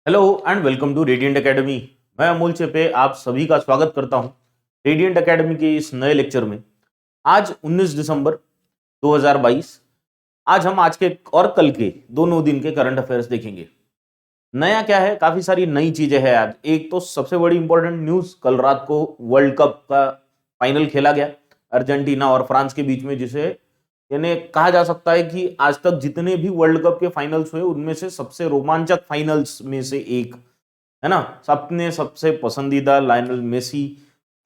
Hello and welcome to Radiant Academy. मैं अमोल चेपे आप सभी का स्वागत करता हूं रेडिएंट एकेडमी के इस नए लेक्चर में। आज 19 दिसंबर 2022। आज हम आज के और कल के दोनों दिन के करंट अफेयर्स देखेंगे। नया क्या है, काफी सारी नई चीजें हैं आज। एक तो सबसे बड़ी इंपॉर्टेंट न्यूज, कल रात को वर्ल्ड कप का फाइनल खेला गया अर्जेंटीना और फ्रांस के बीच में, जिसे यानी कहा जा सकता है कि आज तक जितने भी वर्ल्ड कप के फाइनल्स हुए उनमें से सबसे रोमांचक फाइनल्स में से एक है ना। सबने सबसे पसंदीदा लायनल मेसी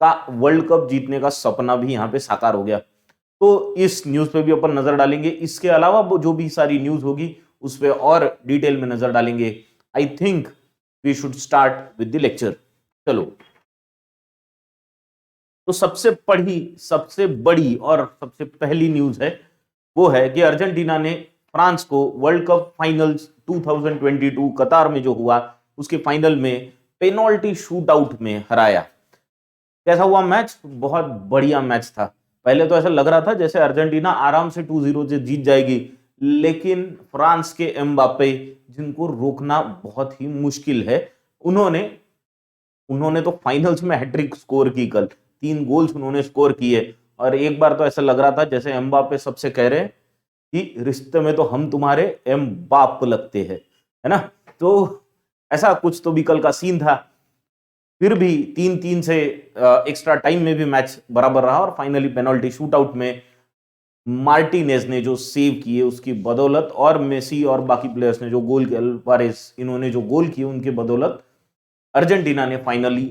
का वर्ल्ड कप जीतने का सपना भी यहाँ पे साकार हो गया। तो इस न्यूज पे भी अपन नजर डालेंगे। इसके अलावा वो जो भी सारी न्यूज होगी उस पर और डिटेल में नजर डालेंगे। I think we should start with the lecture. चलो, तो सबसे बड़ी और सबसे पहली न्यूज है वो है कि अर्जेंटीना ने फ्रांस को वर्ल्ड कप फाइनल्स 2022 कतार में जो हुआ उसके फाइनल में पेनल्टी शूट आउट में हराया। कैसा हुआ मैच? बहुत बढ़िया मैच था। पहले तो ऐसा लग रहा था जैसे अर्जेंटीना आराम से 2-0 से जीत जाएगी, लेकिन फ्रांस के एम्बापे, जिनको रोकना बहुत ही मुश्किल है, उन्होंने तो फाइनल्स में हैट्रिक स्कोर की। कल 3 गोल्स उन्होंने स्कोर किए और एक बार तो ऐसा लग रहा था जैसे एम्बापे सबसे कह रहे हैं कि रिश्ते में तो हम तुम्हारे एम्बाप लगते हैं, है ना। तो ऐसा कुछ तो भी कल का सीन था। फिर भी 3-3 से एक्स्ट्रा टाइम में भी मैच बराबर रहा और फाइनली पेनल्टी शूट आउट में मार्टिनेज ने जो सेव किए उसकी बदौलत, और मेसी और बाकी प्लेयर्स ने जो गोल किए, अल्वारेस, इन्होंने जो गोल किए उनके बदौलत अर्जेंटीना ने फाइनली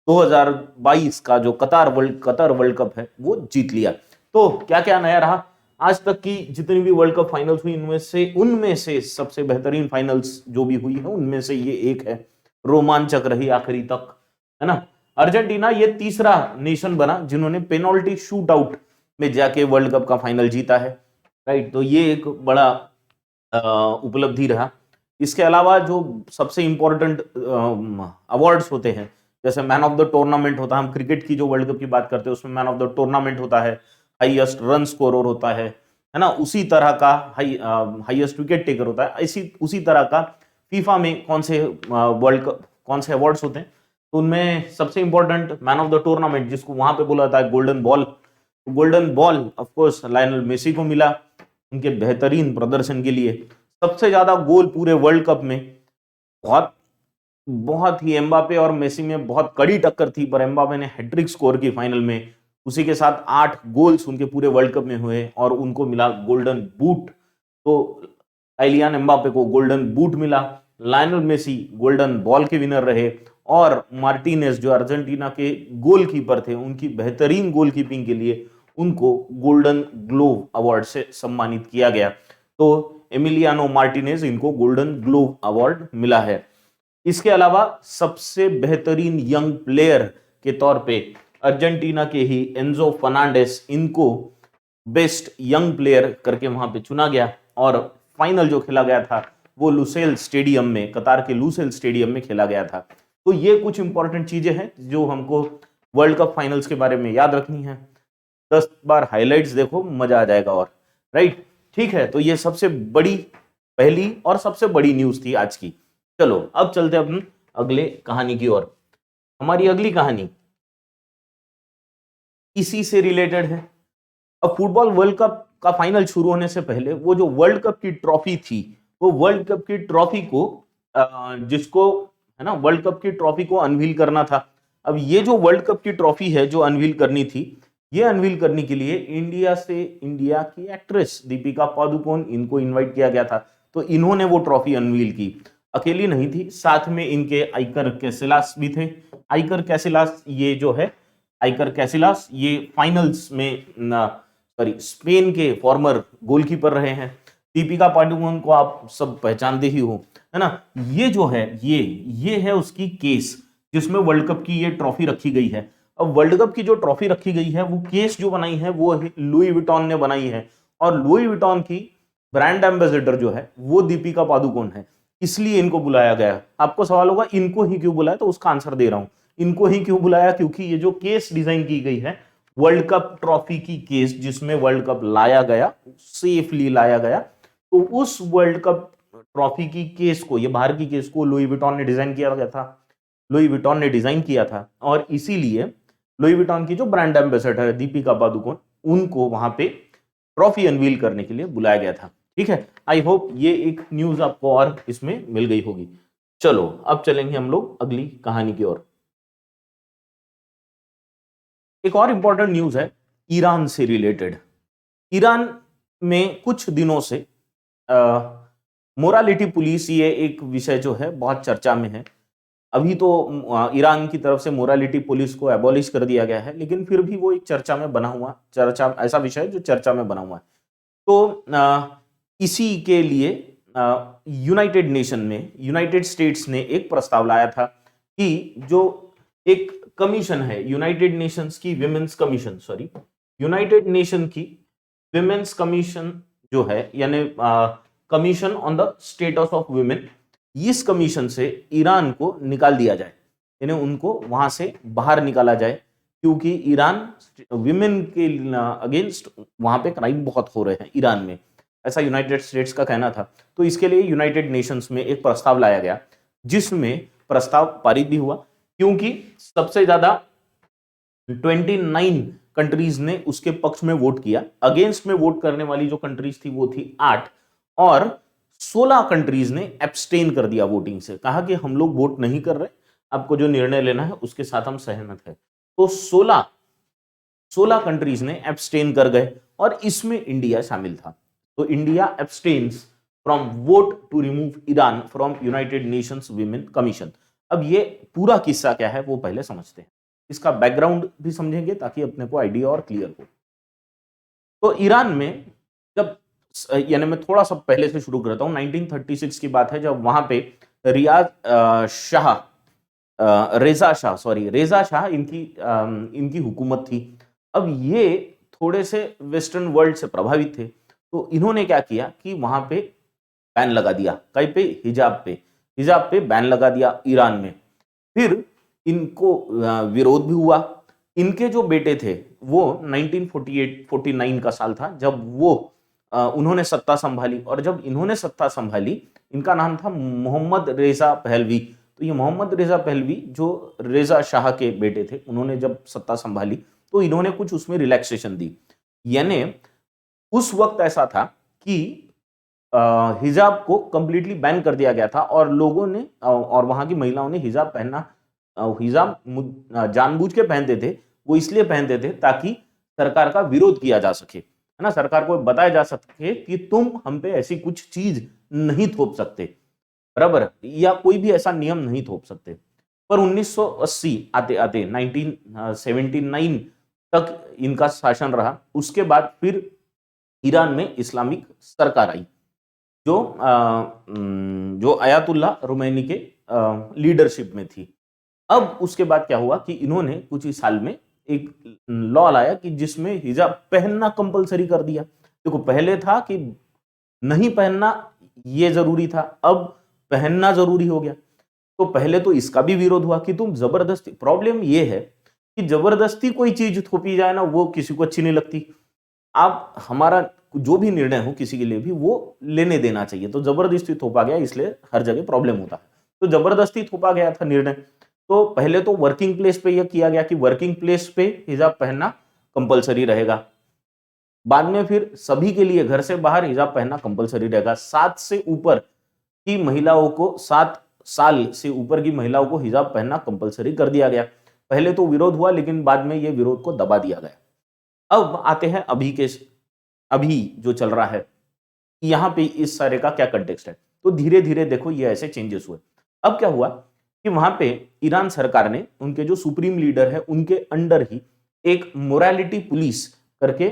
2022 का जो कतर वर्ल्ड कप है वो जीत लिया। तो क्या क्या नया रहा आज तक की जितनी भी वर्ल्ड कप फाइनल्स हुई, उनमें से सबसे बेहतरीन फाइनल्स जो भी हुई है उनमें से ये एक है। रोमांचक रही आखिरी तक, है ना। अर्जेंटीना ये तीसरा नेशन बना जिन्होंने पेनल्टी शूट आउट में जाके वर्ल्ड कप का फाइनल जीता है, राइट। तो ये एक बड़ा उपलब्धि रहा। इसके अलावा जो सबसे इंपॉर्टेंट अवार्ड्स होते हैं, जैसे मैन ऑफ द टूर्नामेंट होता है, हम क्रिकेट की जो वर्ल्ड कप की बात करते हैं उसमें मैन ऑफ द टूर्नामेंट होता है, हाईएस्ट रन स्कोरर होता है ना। उसी तरह का हाईएस्ट विकेट टेकर होता है। उसी तरह का फीफा में कौन से वर्ल्ड कप कौन से अवार्ड्स होते हैं, तो उनमें सबसे important man of the tournament, जिसको वहां पे बोला जाता है golden ball. Golden ball of course Lionel Messi को मिला उनके बेहतरीन प्रदर्शन के लिए। सबसे ज्यादा गोल पूरे वर्ल्ड कप में बहुत बहुत ही एम्बापे और मेसी में बहुत कड़ी टक्कर थी, पर एम्बापे ने हैट्रिक स्कोर की फाइनल में। उसी के साथ 8 गोल्स उनके पूरे वर्ल्ड कप में हुए और उनको मिला गोल्डन बूट। तो काइलियन एम्बापे को गोल्डन बूट मिला, लायनल मेसी गोल्डन बॉल के विनर रहे, और मार्टिनेज जो अर्जेंटीना के गोलकीपर थे उनकी बेहतरीन गोलकीपिंग के लिए उनको गोल्डन ग्लोव अवार्ड से सम्मानित किया गया। तो एमिलियानो मार्टिनेज, इनको गोल्डन ग्लोव अवार्ड मिला है। इसके अलावा सबसे बेहतरीन यंग प्लेयर के तौर पे अर्जेंटीना के ही एंजो फर्नांडिस, इनको बेस्ट यंग प्लेयर करके वहां पे चुना गया। और फाइनल जो खेला गया था वो लुसेल स्टेडियम में, कतार के लुसेल स्टेडियम में खेला गया था। तो ये कुछ इंपॉर्टेंट चीजें हैं जो हमको वर्ल्ड कप फाइनल्स के बारे में याद रखनी है। 10 बार हाइलाइट्स देखो, मजा आ जाएगा। और राइट, ठीक है। तो ये सबसे बड़ी पहली और सबसे बड़ी न्यूज थी आज की। चलो अब चलते हैं अपन अगले कहानी की ओर। हमारी अगली कहानी इसी से रिलेटेड है। अब फुटबॉल वर्ल्ड कप का फाइनल शुरू होने से पहले वो जो वर्ल्ड कप की ट्रॉफी थी, वो वर्ल्ड कप की ट्रॉफी को जिसको है ना वर्ल्ड कप की ट्रॉफी को अनवील करना था। अब ये जो वर्ल्ड कप की ट्रॉफी है जो अनवील करनी थी, ये अनवील करने के लिए इंडिया की एक्ट्रेस दीपिका पादुकोण, इनको इनवाइट किया गया था। तो इन्होंने वो ट्रॉफी अनवील की। अकेली नहीं थी, साथ में इनके आइकर कैसिलास भी थे। आइकर कैसिलास ये फाइनल्स में स्पेन के फॉर्मर गोलकीपर रहे हैं। दीपिका पादुकोण को आप सब पहचानते ही हो, है ना। ये जो है ये है उसकी केस जिसमें वर्ल्ड कप की ये ट्रॉफी रखी गई है। अब वर्ल्ड कप की जो ट्रॉफी रखी गई है वो केस जो बनाई है वो लुई विटॉन ने बनाई है, और लुई विटॉन की ब्रांड एम्बेसडर जो है वो दीपिका पादुकोण है। इसलिए इनको बुलाया गया। आपको सवाल होगा इनको ही क्यों बुलाया, तो उसका आंसर दे रहा हूं। इनको ही क्यों बुलाया, क्योंकि ये जो केस डिजाइन की गई है वर्ल्ड कप ट्रॉफी की केस, जिसमें वर्ल्ड कप लाया गया, सेफली लाया गया, तो उस वर्ल्ड कप ट्रॉफी की केस को, ये बाहर की केस को लुई विटॉन ने डिजाइन किया गया था, लुई विटॉन ने डिजाइन किया था, और इसीलिए लुई विटॉन की जो ब्रांड एम्बेसडर है दीपिका पादुकोण, उनको वहां पे ट्रॉफी अनवील करने के लिए बुलाया गया था। ठीक है, आई होप ये एक न्यूज आपको और इसमें मिल गई होगी। चलो अब चलेंगे हम लोग अगली कहानी की ओर। एक और इंपॉर्टेंट न्यूज है ईरान से रिलेटेड। ईरान में कुछ दिनों से मोरालिटी पुलिस, ये एक विषय जो है बहुत चर्चा में है। अभी तो ईरान की तरफ से मोरालिटी पुलिस को एबॉलिश कर दिया गया है, लेकिन फिर भी वो एक चर्चा में बना हुआ, चर्चा ऐसा विषय है जो चर्चा में बना हुआ है। तो इसी के लिए यूनाइटेड नेशन में, यूनाइटेड स्टेट्स ने एक प्रस्ताव लाया था कि जो एक कमीशन है, यूनाइटेड नेशंस की women's commission, sorry United nation की विमेन्स कमीशन जो है, यानी commission on the status of women, इस कमीशन से ईरान को निकाल दिया जाए, यानी उनको वहां से बाहर निकाला जाए, क्योंकि ईरान विमेन के अगेंस्ट वहां पे क्राइम बहुत हो रहे हैं ईरान में, ऐसा यूनाइटेड स्टेट्स का कहना था। तो इसके लिए यूनाइटेड नेशंस में एक प्रस्ताव लाया गया, जिसमें प्रस्ताव पारित भी हुआ, क्योंकि सबसे ज्यादा 29 कंट्रीज ने उसके पक्ष में वोट किया। अगेंस्ट में वोट करने वाली जो कंट्रीज थी वो थी 8, और 16 कंट्रीज ने एब्सटेन कर दिया वोटिंग से, कहा कि हम लोग वोट नहीं कर रहे, आपको जो निर्णय लेना है उसके साथ हम सहमत हैं। तो 16 कंट्रीज ने एब्सटेन कर गए, और इसमें इंडिया शामिल था। तो India abstains from vote to remove Iran from United Nations women commission. अब ये पूरा किस्सा क्या है वो पहले समझते हैं, इसका बैकग्राउंड भी समझेंगे ताकि अपने को आइडिया और क्लियर हो। तो ईरान में जब, यानी मैं थोड़ा सा पहले से शुरू करता हूं, 1936 की बात है, जब वहां पे रेजा शाह इनकी हुकूमत थी। अब ये थोड़े से वेस्टर्न वर्ल्ड से प्रभावित थे, तो इन्होंने क्या किया कि वहां पे बैन लगा दिया, कहीं पे हिजाब पे बैन लगा दिया ईरान में। फिर इनको विरोध भी हुआ। इनके जो बेटे थे वो 1948-49 का साल था जब वो उन्होंने सत्ता संभाली, और जब इन्होंने सत्ता संभाली, इनका नाम था मोहम्मद रेजा पहलवी। तो ये मोहम्मद रेजा पहलवी जो रेजा शाह के बेटे थे, उन्होंने जब सत्ता संभाली तो इन्होंने कुछ उसमें रिलैक्सेशन दी। यानी उस वक्त ऐसा था कि हिजाब को कंप्लीटली बैन कर दिया गया था, और लोगों ने और वहां की महिलाओं ने हिजाब पहनना, हिजाब जानबूझ के पहनते थे। वो इसलिए पहनते थे ताकि सरकार का विरोध किया जा सके, है ना, सरकार को बताया जा सके कि तुम हम पे ऐसी कुछ चीज नहीं थोप सकते, बराबर, या कोई भी ऐसा नियम नहीं थोप सकते। पर 1980 आते आते 1979 तक इनका शासन रहा। उसके बाद फिर ईरान में इस्लामिक सरकार आई, जो अयातुल्ला रुमैनी के लीडरशिप में थी। अब उसके बाद क्या हुआ कि इन्होंने कुछ ही साल में एक लॉ लाया कि जिसमें हिजाब पहनना कंपलसरी कर दिया। देखो, पहले था कि नहीं पहनना ये जरूरी था, अब पहनना जरूरी हो गया। तो पहले तो इसका भी विरोध हुआ कि तुम जबरदस्ती, प्रॉब्लम ये है कि जबरदस्ती कोई चीज थोपी जाए ना, वो किसी को अच्छी नहीं लगती। आप हमारा जो भी निर्णय हो किसी के लिए भी वो लेने देना चाहिए, तो जबरदस्ती थोपा गया, इसलिए हर जगह प्रॉब्लम होता है। तो जबरदस्ती थोपा गया था निर्णय। तो पहले तो वर्किंग प्लेस पे यह किया गया कि वर्किंग प्लेस पे हिजाब पहनना कंपलसरी रहेगा। बाद में फिर सभी के लिए घर से बाहर हिजाब पहनना कंपलसरी रहेगा। 7 से ऊपर की महिलाओं को, 7 साल से ऊपर की महिलाओं को हिजाब पहनना कंपलसरी कर दिया गया। पहले तो विरोध हुआ, लेकिन बाद में यह विरोध को दबा दिया गया। अब आते हैं अभी जो चल रहा है, यहां पे इस सारे का क्या कंटेक्स्ट है। तो धीरे धीरे देखो ये ऐसे चेंजेस हुए। अब क्या हुआ कि वहां पे ईरान सरकार ने उनके जो सुप्रीम लीडर है उनके अंडर ही एक मोरालिटी पुलिस करके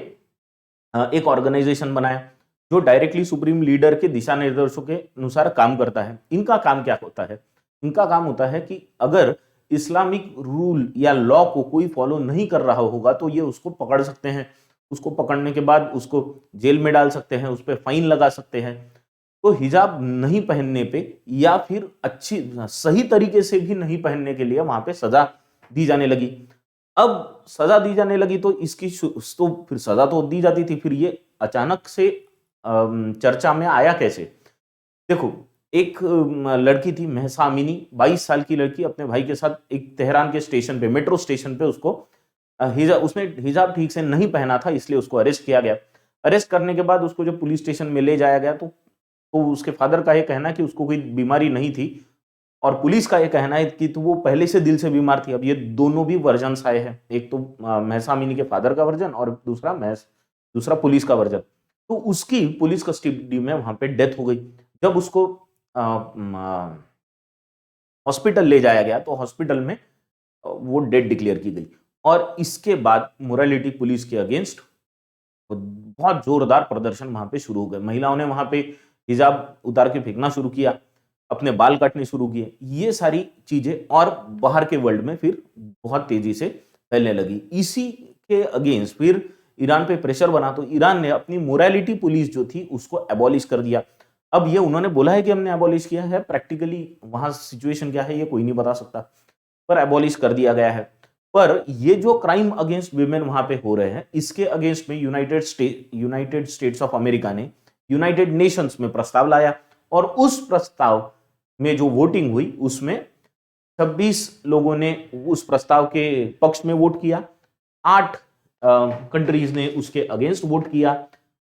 एक ऑर्गेनाइजेशन बनाया, जो डायरेक्टली सुप्रीम लीडर के दिशा निर्देशों के अनुसार काम करता है। इनका काम क्या होता है? इनका काम होता है कि अगर इस्लामिक रूल या लॉ को कोई फॉलो नहीं कर रहा होगा तो ये उसको पकड़ सकते हैं। उसको पकड़ने के बाद उसको जेल में डाल सकते हैं, उस पर फाइन लगा सकते हैं। तो हिजाब नहीं पहनने पे या फिर अच्छी सही तरीके से भी नहीं पहनने के लिए वहां पे सजा दी जाने लगी। अब सजा दी जाने लगी तो इसकी तो फिर सजा तो दी जाती थी, फिर ये अचानक से चर्चा में आया कैसे? देखो, एक लड़की थी महसा अमीनी, 22 साल की लड़की, अपने भाई के साथ एक तेहरान के स्टेशन पे, मेट्रो स्टेशन पे उसको उसने हिजाब ठीक से नहीं पहना था, इसलिए उसको अरेस्ट किया गया। अरेस्ट करने के बाद उसको जब पुलिस स्टेशन में ले जाया गया तो उसके फादर का ये कहना है कि उसको कोई बीमारी नहीं थी, और पुलिस का ये कहना है कि तो वो पहले से दिल से बीमार थी। अब ये दोनों भी वर्जन्स आए हैं, एक तो महसा अमीनी के फादर का वर्जन और दूसरा पुलिस का वर्जन। तो उसकी पुलिस कस्टडी में वहां पे डेथ हो गई। जब उसको हॉस्पिटल ले जाया गया तो हॉस्पिटल में वो डेड डिक्लेयर की गई, और इसके बाद मोरालिटी पुलिस के अगेंस्ट बहुत जोरदार प्रदर्शन वहां पे शुरू हो गए। महिलाओं ने वहां पे हिजाब उतार के फेंकना शुरू किया, अपने बाल काटने शुरू किए, ये सारी चीजें और बाहर के वर्ल्ड में फिर बहुत तेजी से फैलने लगी। इसी के अगेंस्ट फिर ईरान पे प्रेशर बना, तो ईरान ने अपनी मोरालिटी पुलिस जो थी उसको एबॉलिश कर दिया। अब ये उन्होंने बोला है कि हमने एबॉलिश किया है, प्रैक्टिकली वहां सिचुएशन क्या है ये कोई नहीं बता सकता, पर एबॉलिश कर दिया गया है। पर ये जो क्राइम अगेंस्ट विमेन वहां पे हो रहे हैं, इसके अगेंस्ट में यूनाइटेड स्टेट्स ऑफ अमेरिका ने यूनाइटेड नेशंस में प्रस्ताव लाया, और उस प्रस्ताव में जो वोटिंग हुई उसमें 26 लोगों ने उस प्रस्ताव के पक्ष में वोट किया, 8 कंट्रीज ने उसके अगेंस्ट वोट किया,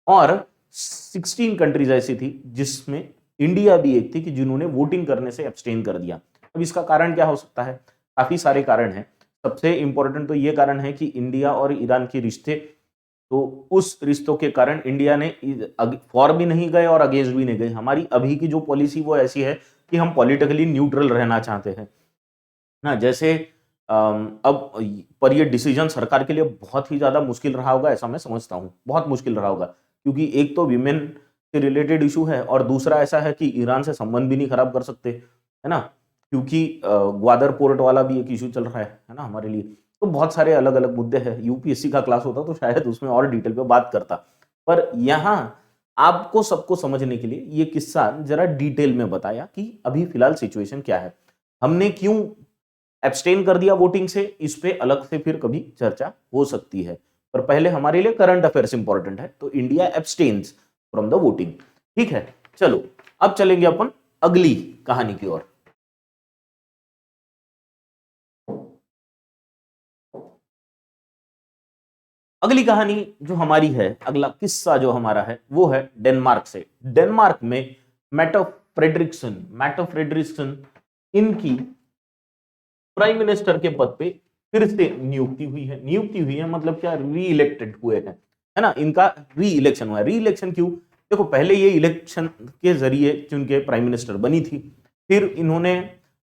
और 16 कंट्रीज ऐसी थी जिसमें इंडिया भी एक थी कि जिन्होंने वोटिंग करने से एब्सटेन कर दिया। अब इसका कारण क्या हो सकता है? काफी सारे कारण हैं। सबसे इंपॉर्टेंट तो ये कारण है कि इंडिया और ईरान के रिश्ते, तो उस रिश्तों के कारण इंडिया ने फॉर भी नहीं गए और अगेंस्ट भी नहीं गए। हमारी अभी की जो पॉलिसी वो ऐसी है कि हम पॉलिटिकली न्यूट्रल रहना चाहते हैं ना। जैसे अब पर ये डिसीजन सरकार के लिए बहुत ही ज्यादा मुश्किल रहा होगा, ऐसा मैं समझता हूँ, बहुत मुश्किल रहा होगा, क्योंकि एक तो विमेन से रिलेटेड इशू है, और दूसरा ऐसा है कि ईरान से संबंध भी नहीं खराब कर सकते, है ना, क्योंकि ग्वादर पोर्ट वाला भी एक इशू चल रहा है ना हमारे लिए। तो बहुत सारे अलग अलग मुद्दे हैं। यूपीएससी का क्लास होता तो शायद उसमें और डिटेल पे बात करता, पर यहाँ आपको सबको समझने के लिए ये किस्सा जरा डिटेल में बताया कि अभी फिलहाल सिचुएशन क्या है, हमने क्यों एब्सटेन कर दिया वोटिंग से। इस पे अलग से फिर कभी चर्चा हो सकती है, पर पहले हमारे लिए करंट अफेयर्स इंपॉर्टेंट है, तो India abstains from the voting. ठीक है, चलो अब चलेंगे अपन अगली कहानी की ओर। अगली कहानी जो हमारी है, अगला किस्सा जो हमारा है वो है डेनमार्क से। डेनमार्क में मैटो फ्रेडरिक्सन इनकी प्राइम मिनिस्टर के पद पे फिर से नियुक्ति हुई है मतलब क्या, री इलेक्टेड हुए हैं, है ना, इनका री इलेक्शन हुआ है। री इलेक्शन क्यों? देखो, पहले ये इलेक्शन के जरिए चुन के प्राइम मिनिस्टर बनी थी, फिर इन्होंने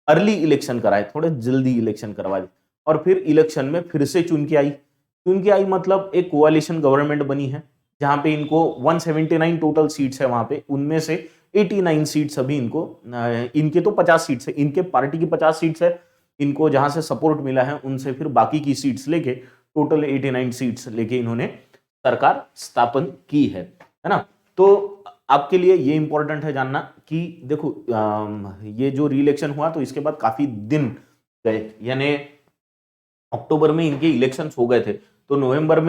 अर्ली इलेक्शन कराए, थोड़े जल्दी इलेक्शन करवाए, और फिर इलेक्शन में फिर से चुन के आई मतलब एक कोalition गवर्नमेंट बनी है, जहां पे इनको 179 टोटल सीट्स है वहां पे, उनमें से 89 सीट्स अभी इनको, इनके तो 50 सीट्स है, इनके पार्टी की 50 सीट्स है, इनको जहां से सपोर्ट मिला है उनसे फिर बाकी की सीट्स लेके टोटल 89 सीट्स लेके इन्होंने सरकार स्थापन की है ना। तो आपके लिए ये इंपॉर्टेंट है जानना कि देखो, ये जो री इलेक्शन हुआ तो इसके बाद काफी दिन गए, यानी अक्टूबर में इनके इलेक्शंस हो गए थे, तो नवंबर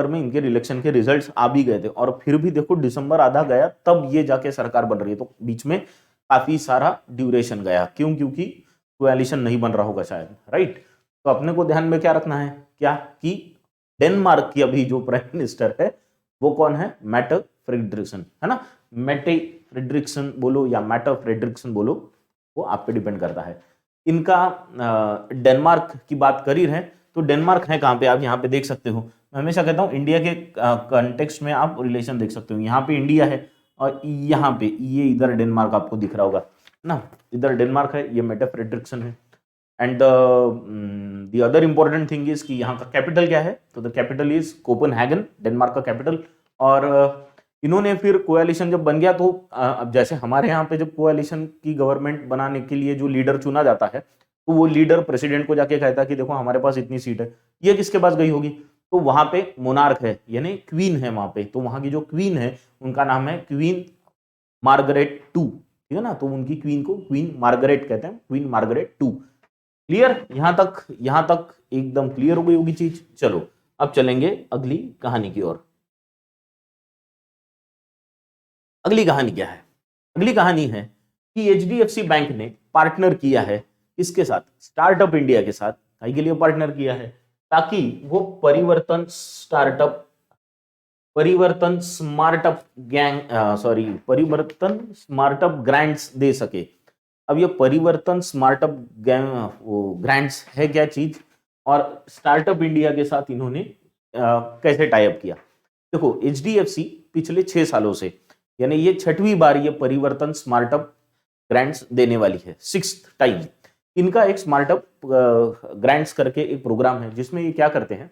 में इनके इलेक्शन के रिजल्ट्स आ भी गए थे, और फिर भी देखो दिसंबर आधा गया तब ये जाके सरकार बन रही है, तो बीच में काफी सारा ड्यूरेशन गया। क्यों? क्योंकि कोएलिशन नहीं बन रहा होगा शायद, राइट। तो अपने को ध्यान में क्या रखना है, क्या कि डेनमार्क की अभी जो प्राइम मिनिस्टर है वो कौन है? मैटे फ्रेडरिक्सन, है ना। मैटे फ्रेडरिक्सन बोलो या मैटे फ्रेडरिक्सन बोलो, वो आप पे डिपेंड करता है। इनका डेनमार्क की बात कर ही रहे, तो डेनमार्क है कहाँ पे, आप यहाँ पे देख सकते हो। मैं हमेशा कहता हूँ इंडिया के कंटेक्स्ट में आप रिलेशन देख सकते हो। यहाँ पे इंडिया है और यहाँ पे ये इधर डेनमार्क आपको दिख रहा होगा ना, इधर डेनमार्क है, ये मैटे फ्रेडरिक्सन है। And the other important thing is कि यहाँ का कैपिटल क्या है, तो the capital is Copenhagen, Denmark का कैपिटल। और इन्होंने फिर कोएलिशन जब बन गया तो अब जैसे हमारे यहाँ पे जब कोएलिशन की गवर्नमेंट बनाने के लिए जो लीडर चुना जाता है, तो वो लीडर प्रेसिडेंट को जाके कहता है कि देखो हमारे पास इतनी सीट है, ये किसके पास गई होगी, तो वहां पे मोनार्क है, यानी क्वीन है वहां पे, तो वहां की जो क्वीन है उनका नाम है क्वीन मार्गरेट टू, ठीक है ना, तो उनकी क्वीन को क्वीन मार्गरेट कहते हैं, क्वीन मार्गरेट टू। क्लियर? यहां तक एकदम क्लियर हो गई होगी चीज। चलो अब चलेंगे अगली कहानी की ओर। अगली कहानी क्या है? अगली कहानी है कि एचडीएफसी बैंक ने पार्टनर किया है इसके साथ, स्टार्टअप इंडिया के साथ। काहे के लिए पार्टनर किया है? ताकि वो परिवर्तन स्मार्टअप ग्रांट्स दे सके। अब ये परिवर्तन स्मार्टअप ग्रांट्स है क्या चीज, और स्टार्टअप इंडिया के साथ इन्होंने कैसे टाई अप किया? देखो, एचडीएफसी पिछले 6 सालों से, यानी ये 6वीं बार ये परिवर्तन स्मार्टअप ग्रांट्स देने वाली है, 6th टाइम। इनका एक स्मार्टअप ग्रांट्स करके एक प्रोग्राम है, जिसमें ये क्या करते हैं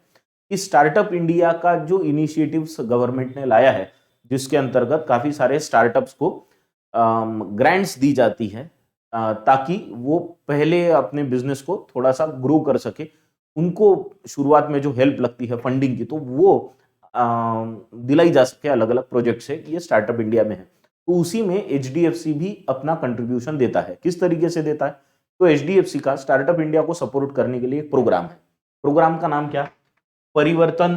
कि स्टार्टअप इंडिया का जो इनिशिएटिव्स गवर्नमेंट ने लाया है, जिसके अंतर्गत काफी सारे स्टार्टअप्स को ग्रांट्स दी जाती है, ताकि वो पहले अपने बिजनेस को थोड़ा सा ग्रो कर सके। उनको शुरुआत में जो हेल्प लगती है फंडिंग की, तो वो दिलाई जा सके अलग अलग प्रोजेक्ट से। ये स्टार्टअप इंडिया में है, तो उसी में एचडीएफसी भी अपना कंट्रीब्यूशन देता है। किस तरीके से देता है? तो एचडीएफसी का स्टार्टअप इंडिया को सपोर्ट करने के लिए एक प्रोग्राम है। प्रोग्राम का नाम क्या? परिवर्तन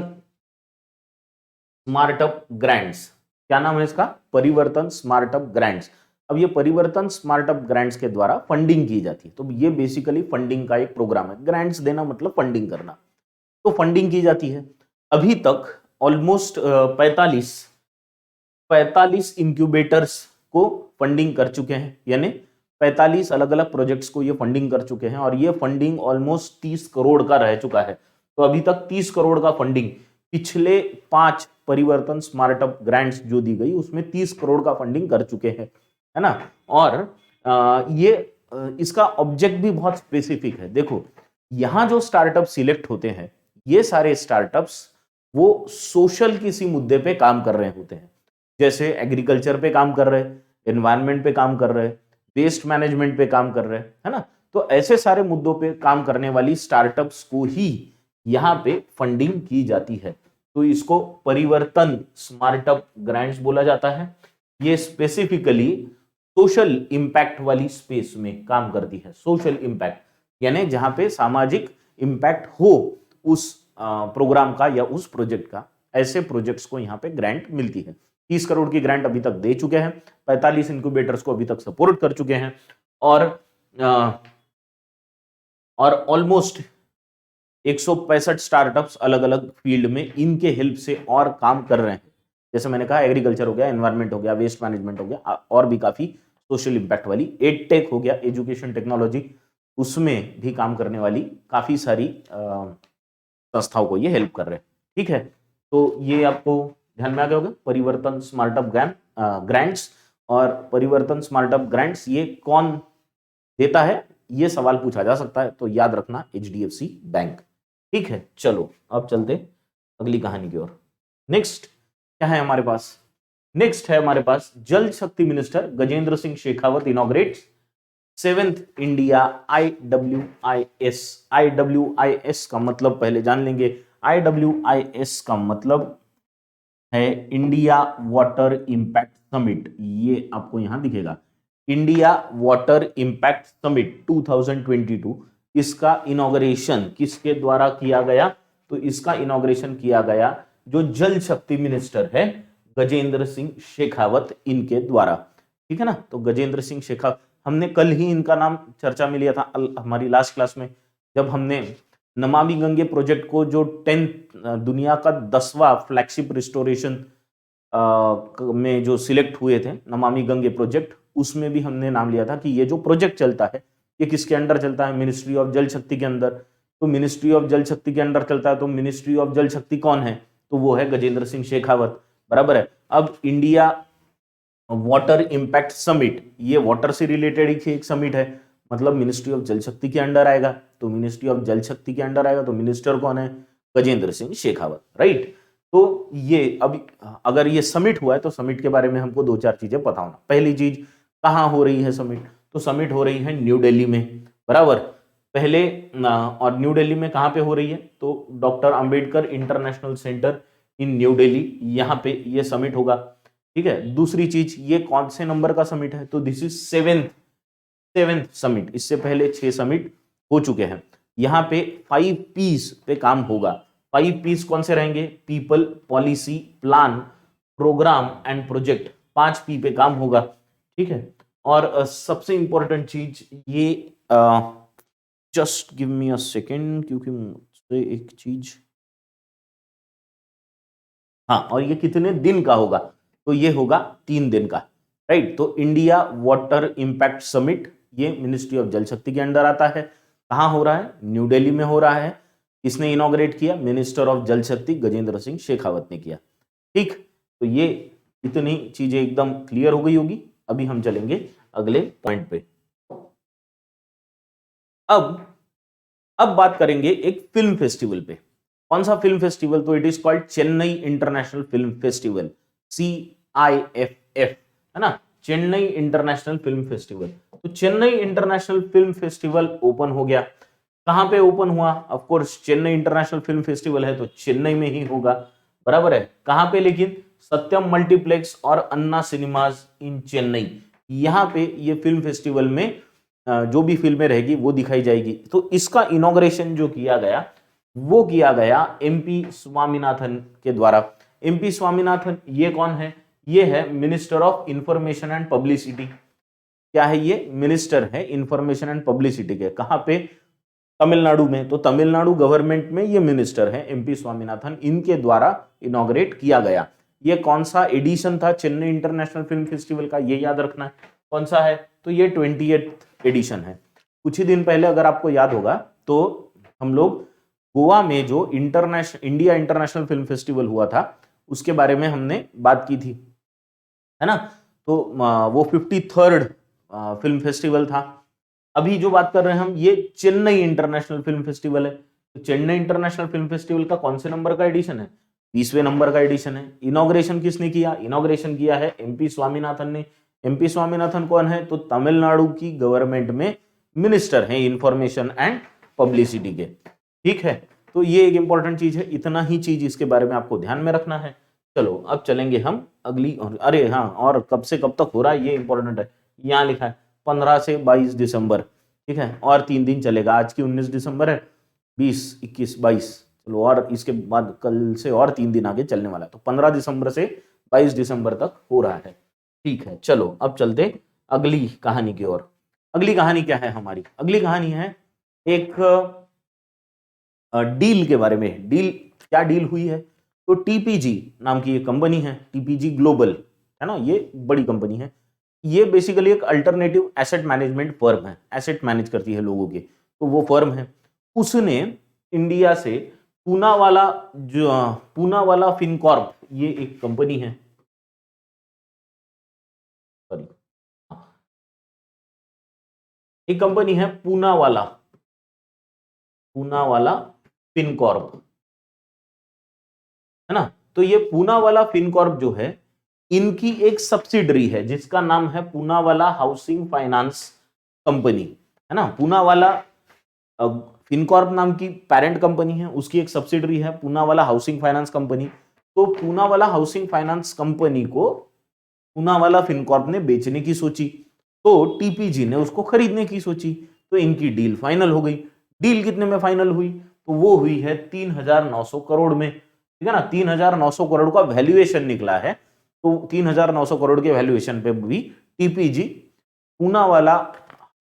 स्मार्टअप ग्रांट्स। क्या नाम है इसका? परिवर्तन स्मार्टअप ग्रांट्स। अब ये परिवर्तन स्मार्टअप ग्रांट्स के द्वारा फंडिंग की जाती है। तो ये बेसिकली फंडिंग का एक प्रोग्राम है। ग्रांट्स देना मतलब फंडिंग करना, तो फंडिंग की जाती है। अभी तक ऑलमोस्ट 45 इंक्यूबेटर्स को फंडिंग कर चुके हैं, यानी 45 अलग अलग प्रोजेक्ट्स को ये फंडिंग कर चुके हैं, और ये फंडिंग ऑलमोस्ट 30 करोड़ का रह चुका है। तो अभी तक 30 करोड़ का फंडिंग, पिछले 5 परिवर्तन स्मार्टअप ग्रांट्स जो दी गई उसमें 30 करोड़ का फंडिंग कर चुके हैं, है ना। और इसका ऑब्जेक्ट भी बहुत स्पेसिफिक है। देखो, यहां जो स्टार्टअप सिलेक्ट होते हैं, ये सारे स्टार्टअप्स वो सोशल किसी मुद्दे पे काम कर रहे होते हैं, जैसे एग्रीकल्चर पे काम कर रहे, एनवायरनमेंट पे काम कर रहे, वेस्ट मैनेजमेंट पे काम कर रहे, है ना। तो ऐसे सारे मुद्दों पे काम करने वाली स्टार्टअप्स को ही यहाँ पे फंडिंग की जाती है। तो इसको परिवर्तन स्मार्टअप ग्रांट्स बोला जाता है। ये स्पेसिफिकली सोशल इंपैक्ट वाली स्पेस में काम करती है। सोशल इंपैक्ट यानी जहां पे सामाजिक इंपैक्ट हो उस प्रोग्राम का या उस प्रोजेक्ट का, ऐसे प्रोजेक्ट्स को यहाँ पे ग्रांट मिलती है। 30 करोड़ की ग्रांट अभी तक दे चुके हैं, 45 इंक्यूबेटर्स को अभी तक सपोर्ट कर चुके हैं, और ऑलमोस्ट 165 स्टार्टअप्स अलग अलग फील्ड में इनके हेल्प से और काम कर रहे हैं। जैसे मैंने कहा, एग्रीकल्चर हो गया, एनवायरमेंट हो गया, वेस्ट मैनेजमेंट हो गया, और भी काफी सोशल इंपैक्ट वाली, एडटेक हो गया, एजुकेशन टेक्नोलॉजी, उसमें भी काम करने वाली काफी सारी संस्थाओं को ये हेल्प कर रहे हैं। ठीक है, तो ये आपको ध्यान में आ गया होगा, परिवर्तन स्मार्टअप ग्रांट्स। और परिवर्तन स्मार्टअप ग्रांट्स ये कौन देता है, ये सवाल पूछा जा सकता है, तो याद रखना एचडीएफसी बैंक। ठीक है, चलो अब चलते अगली कहानी की ओर। नेक्स्ट क्या है हमारे पास? नेक्स्ट है हमारे पास, जल शक्ति minister Gajendra Singh Shekhawat inaugurates 7th India IWIS। IWIS का मतलब पहले जान लेंगे। IWIS का मतलब है इंडिया वाटर इंपैक्ट समिट। ये आपको यहां दिखेगा, इंडिया वाटर इंपैक्ट समिट 2022। इसका इनॉग्रेशन किसके द्वारा किया गया? तो इसका इनॉग्रेशन किया गया जो जल शक्ति मिनिस्टर है गजेंद्र सिंह शेखावत, इनके द्वारा। ठीक है ना। तो गजेंद्र सिंह शेखावत, हमने कल ही इनका नाम चर्चा में लिया था हमारी लास्ट क्लास में, जब हमने नमामि गंगे प्रोजेक्ट को, जो 10th दुनिया का 10वां फ्लैगशिप रिस्टोरेशन में जो सिलेक्ट हुए थे नमामि गंगे प्रोजेक्ट, उसमें भी हमने नाम लिया था कि ये जो प्रोजेक्ट चलता है ये किसके अंडर चलता है? मिनिस्ट्री ऑफ जल शक्ति के अंदर। तो मिनिस्ट्री ऑफ जल शक्ति के अंडर चलता है, तो मिनिस्ट्री ऑफ जल शक्ति कौन है? तो वो है गजेंद्र सिंह शेखावत, बराबर है। अब इंडिया वाटर इंपैक्ट समिट, ये वाटर से रिलेटेड ही एक समिट है, मतलब मिनिस्ट्री ऑफ जल शक्ति के अंडर आएगा। तो मिनिस्ट्री ऑफ जल शक्ति के अंडर आएगा, तो मिनिस्टर कौन है? गजेंद्र सिंह शेखावत, राइट। तो ये अभी अगर ये समिट हुआ है तो समिट के बारे में हमको 2-4 चीजें पता होना। पहली चीज, कहां हो रही है समिट? तो समिट हो रही है न्यू दिल्ली में, बराबर। पहले और न्यू दिल्ली में कहां पे हो रही है? तो डॉक्टर अंबेडकर इंटरनेशनल सेंटर इन न्यू दिल्ली, यहां पे ये समिट होगा। ठीक है। दूसरी चीज, ये कौन से नंबर का समिट है? तो दिस इज 7th समिट। इससे पहले 6 समिट हो चुके हैं। यहाँ पे 5 P's पे काम होगा। 5 P's कौन से रहेंगे? People, policy, plan, program and project. 5P पे काम होगा, ठीक है। और सबसे इंपॉर्टेंट चीज ये, just give me a second, क्योंकि मुझसे एक चीज, हाँ, और ये कितने दिन का होगा, तो ये होगा 3 दिन का, राइट। तो इंडिया वाटर इंपैक्ट समिट, ये मिनिस्ट्री ऑफ जल शक्ति के अंडर आता है। कहाँ हो रहा है, न्यू दिल्ली में हो रहा है। किसने इनॉग्रेट किया, मिनिस्टर ऑफ जल शक्ति गजेंद्र सिंह शेखावत ने किया, ठीक। तो ये इतनी चीजें एकदम क्लियर हो गई होगी। अभी हम चलेंगे अगले पॉइंट पे। अब बात करेंगे एक फिल्म फेस्टिवल पे। कौन सा फिल्म फेस्टिवल, तो it is called Chennai international film festival, CIFF, है ना, चेन्नई इंटरनेशनल फिल्म फेस्टिवल। तो Chennai international film festival open हो गया। कहां पे ओपन हुआ, of course Chennai international film festival है तो चेन्नई में ही होगा, बराबर है। कहां पे, लेकिन सत्यम मल्टीप्लेक्स और अन्ना सिनेमाज इन चेन्नई, यहां पे ये फिल्म फेस्टिवल में जो भी फिल्में रहेगी वो दिखाई जाएगी। तो इसका इनॉग्रेशन जो किया गया वो किया गया MP स्वामीनाथन के द्वारा। MP स्वामीनाथन ये कौन है, ये है minister of information and publicity. क्या है ये, मिनिस्टर है इंफॉर्मेशन एंड पब्लिसिटी के। कहां पे, तमिलनाडु में। तो तमिलनाडु गवर्नमेंट में ये मिनिस्टर है MP स्वामीनाथन, इनके द्वारा इनॉग्रेट किया गया। ये कौन सा एडिशन था चेन्नई इंटरनेशनल फिल्म फेस्टिवल का, ये याद रखना है कौन सा है, तो ये 20th एडिशन है। कुछ ही दिन पहले अगर आपको याद होगा तो हम लोग गोवा में जो इंडिया इंटरनेशनल फिल्म फेस्टिवल हुआ था उसके बारे में हमने बात की थी, है ना। तो वो 53rd फिल्म फेस्टिवल था। अभी जो बात कर रहे हैं हम, ये चेन्नई इंटरनेशनल फिल्म फेस्टिवल है। तो चेन्नई इंटरनेशनल फिल्म फेस्टिवल का कौन से नंबर का एडिशन है, 20वें नंबर का एडिशन है। इनॉग्रेशन किसने किया, इनॉग्रेशन किया है MP स्वामीनाथन ने। MP स्वामीनाथन कौन है, तो तमिलनाडु की गवर्नमेंट में मिनिस्टर हैं इंफॉर्मेशन एंड पब्लिसिटी के, ठीक है। तो ये एक इंपॉर्टेंट चीज है, इतना ही चीज इसके बारे में आपको ध्यान में रखना है। चलो अब चलेंगे हम अगली, अरे हाँ, और कब से कब तक हो रहा है ये इंपॉर्टेंट है। यहाँ लिखा है 15 से 22 दिसंबर, ठीक है, और 3 दिन चलेगा। आज की 19 दिसंबर है, 20, 21, 22, चलो, और इसके बाद कल से और 3 दिन आगे चलने वाला है। तो 15 दिसंबर से 22 दिसंबर तक हो रहा है, ठीक है। चलो अब चलते अगली कहानी की ओर। अगली कहानी क्या है हमारी, अगली कहानी है एक डील के बारे में। डील, क्या डील हुई है, तो TPG नाम की एक कंपनी है, TPG ग्लोबल, है ना, ये बड़ी कंपनी है। ये बेसिकली एक अल्टरनेटिव एसेट मैनेजमेंट फर्म है, एसेट मैनेज करती है लोगों के, तो वो फर्म है। उसने इंडिया से पूनावाला फिनकॉर्प, ये एक कंपनी है, सॉरी, एक कंपनी है पूनावाला फिनकॉर्प, है ना। तो ये पूनावाला फिनकॉर्प जो है, इनकी एक सब्सिडरी है जिसका नाम है पूनावाला हाउसिंग फाइनेंस कंपनी, है ना। पूनावाला फिनकॉर्प नाम की पेरेंट कंपनी है, उसकी एक सब्सिडरी है पूनावाला हाउसिंग फाइनेंस कंपनी। तो पूनावाला हाउसिंग फाइनेंस कंपनी को पूनावाला फिनकॉर्प ने बेचने की सोची, तो TPG ने उसको खरीदने की सोची, तो इनकी डील फाइनल हो गई। डील कितने में फाइनल हुई, तो वो हुई है 3,900 करोड़ में, ठीक है ना। 3,900 करोड़ का वैल्यूएशन निकला है। तो 3,900 करोड़ के वैल्यूएशन पे भी TPG Poonawalla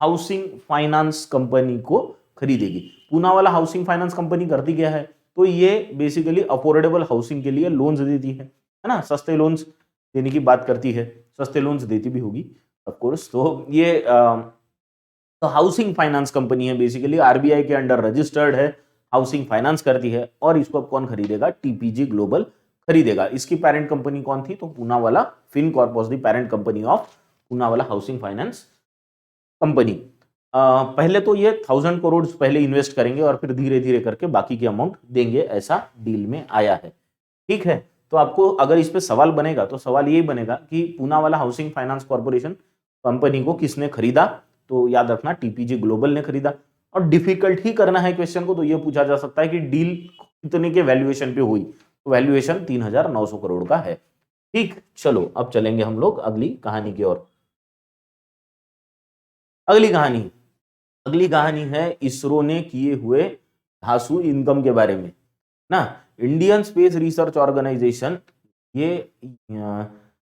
housing finance company को खरीदेगी। पूनावाला हाउसिंग फाइनेंस कंपनी करती क्या है, तो ये बेसिकली अफोर्डेबल हाउसिंग के लिए लोन्स देती है ना, सस्ते लोन्स देने की बात करती है, सस्ते लोन्स देती भी होगी ऑफ कोर्स। तो ये तो हाउसिंग फाइनेंस कंपनी है, बेसिकली RBI के अंडर रजिस्टर्ड है, हाउसिंग फाइनेंस करती है। और इसको अब कौन खरीदेगा, TPG ग्लोबल खरीदेगा। इसकी पेरेंट कंपनी कौन थी, तो Poonawalla Fincorp was the parent company of Poonawalla housing finance company. पहले तो ये 1,000 करोड़ पहले इन्वेस्ट करेंगे और फिर धीरे धीरे करके बाकी की अमाउंट देंगे, ऐसा डील में आया है, ठीक है। तो आपको अगर इस पे सवाल बनेगा तो सवाल यही बनेगा कि Poonawalla housing finance corporation company को किसने खरीदा, तो याद रखना TPG ग्लोबल ने खरीदा। और डिफिकल्ट ही करना है क्वेश्चन को तो ये पूछा जा सकता है कि डील कितने के वैल्यूएशन पे हुई, तो वैल्यूएशन 3,900 करोड़ का है, ठीक। चलो अब चलेंगे हम लोग अगली कहानी की ओर। अगली कहानी है इसरो ने किए हुए धांसू इनकम के बारे में ना। इंडियन स्पेस रिसर्च ऑर्गेनाइजेशन, ये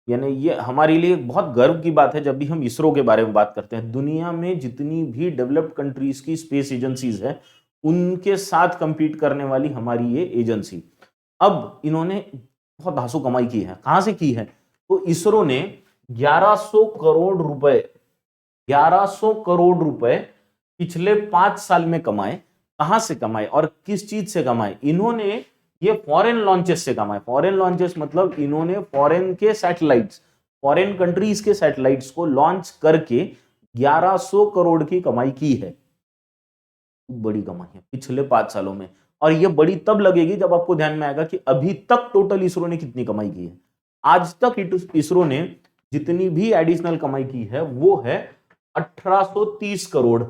यानी ये हमारे लिए बहुत गर्व की बात है जब भी हम इसरो के बारे में बात करते हैं। दुनिया में जितनी भी डेवलप्ड कंट्रीज की स्पेस एजेंसीज है, उनके साथ compete करने वाली हमारी ये एजेंसी। अब इन्होंने बहुत धांसू कमाई की है। कहां से की है? तो इसरो ने 1100 करोड़ रुपए 1100 करोड़ रुपए पिछले 5 साल में कमाए। कहां से कमाए और किस चीज से कमाए? इन्होंने ये फॉरेन लॉन्चेस से कमाए। फॉरेन लॉन्चेस मतलब इन्होंने फॉरेन के सैटेलाइट्स, फॉरेन कंट्रीज के सैटेलाइट्स को लॉन्च करके 1100 करोड़ की कमाई की है। बड़ी कमाई है पिछले 5 सालों में। और ये बड़ी तब लगेगी जब आपको ध्यान में आएगा कि अभी तक टोटल इसरो ने कितनी कमाई की है। आज तक इसरो ने जितनी भी एडिशनल कमाई की है वो है 1830 करोड़।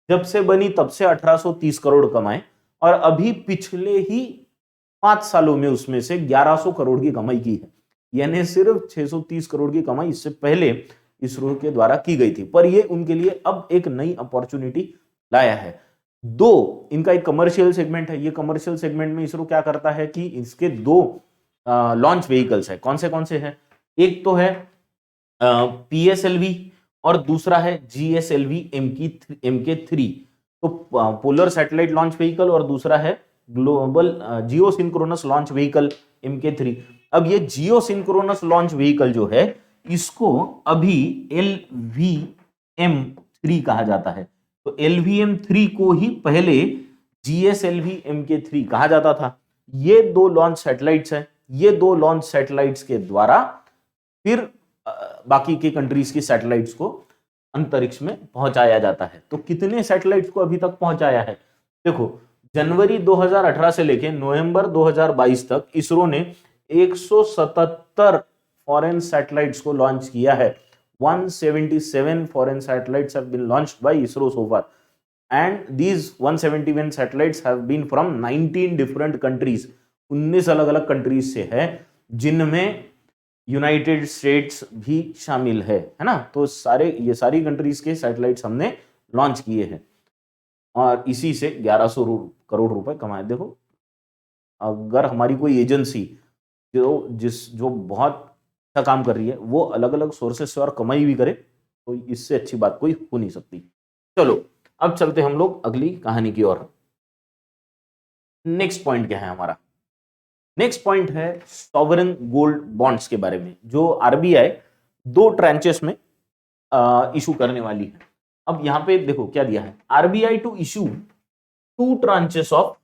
जब से बनी तब से 1830 करोड़ कमाए, और अभी पिछले ही 5 सालों में उसमें से 1100 करोड़ की कमाई की है। यानी सिर्फ 630 करोड़ की कमाई इससे पहले इसरो के द्वारा की गई थी, पर ये उनके लिए अब एक नई अपॉर्चुनिटी लाया है। दो, इनका एक कमर्शियल सेगमेंट है। ये कमर्शियल सेगमेंट में इसरो क्या करता है कि इसके 2 लॉन्च व्हीकल्स है। कौन से हैं? एक तो है PSLV और दूसरा है GSLV MK3। तो पोलर सैटेलाइट लॉन्च व्हीकल और दूसरा है global geo synchronous launch vehicle MK3। अब ये जियो सिंक्रोनस लॉन्च व्हीकल जो है, इसको अभी LVM3 कहा जाता है। तो LVM3 को ही पहले GSLV MK3 कहा जाता था। ये 2 लॉन्च सैटेलाइट्स हैं। ये 2 लॉन्च सैटेलाइट्स के द्वारा फिर बाकी के कंट्रीज की सैटेलाइट्स को अंतरिक्ष में पहुंचाया जाता है। तो कितने सैटेलाइट्स को अभी तक पहुंचाया है? देखो, जनवरी 2018 से लेके नवंबर 2022 तक इसरो ने 177 फॉरेन सैटेलाइट्स को लॉन्च किया है। 177 foreign satellites have been launched by ISRO so far, and these 171 satellites have been from 19 different countries। 19 अलग अलग कंट्रीज से है, जिनमें यूनाइटेड स्टेट्स भी शामिल है ना। तो ये सारी कंट्रीज के सैटेलाइट्स हमने लॉन्च किए हैं और इसी से 1100 करोड़ रुपए कमाए। देखो, अगर हमारी कोई एजेंसी जो बहुत अच्छा काम कर रही है, वो अलग अलग सोर्सेस से और कमाई भी करे, तो इससे अच्छी बात कोई हो नहीं सकती। चलो, अब चलते हम लोग अगली कहानी की ओर। नेक्स्ट पॉइंट क्या है हमारा? नेक्स्ट पॉइंट है सॉवरेन गोल्ड बॉन्ड्स के बारे में, जो आरबीआई 2 ट्रांचेस में इशू करने वाली है। अब यहां पे देखो क्या दिया है, RBI to issue 2 tranches of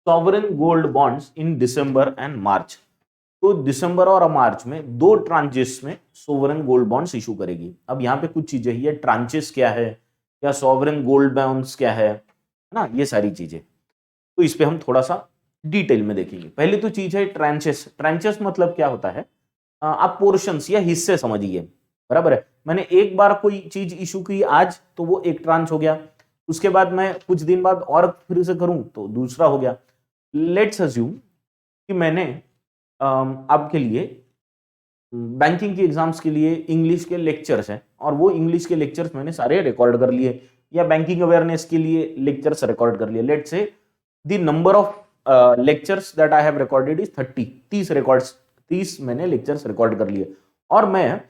sovereign gold bonds in December and March. तो दिसंबर और मार्च में 2 ट्रांचेस में सोवरेन गोल्ड बॉन्ड्स इशू करेगी। अब यहाँ पे कुछ चीजें, ये ट्रांचेस क्या है या सोवरेन गोल्ड बॉन्ड्स क्या है ना, ये सारी चीजें, तो इस पे हम थोड़ा सा डिटेल में देखेंगे। पहली तो चीज है ट्रांचेस। ट्रांचेस मतलब क्या होता है? आप पोर्शंस या हिस्से समझिए, बराबर है। मैंने एक बार कोई चीज इशू की आज, तो वो एक ट्रांच हो गया। उसके बाद मैं कुछ दिन बाद और फिर से करूं तो दूसरा हो गया। लेट्स अज्यूम कि मैंने आपके लिए बैंकिंग की एग्जाम्स के लिए इंग्लिश के लेक्चर्स हैं, और वो इंग्लिश के लेक्चर्स मैंने सारे रिकॉर्ड कर लिए, या बैंकिंग अवेयरनेस के लिए लेक्चर्स रिकॉर्ड कर लिए। Let's say the number of lectures that I have recorded is 30 मैंने लेक्चर्स रिकॉर्ड कर लिए, और मैं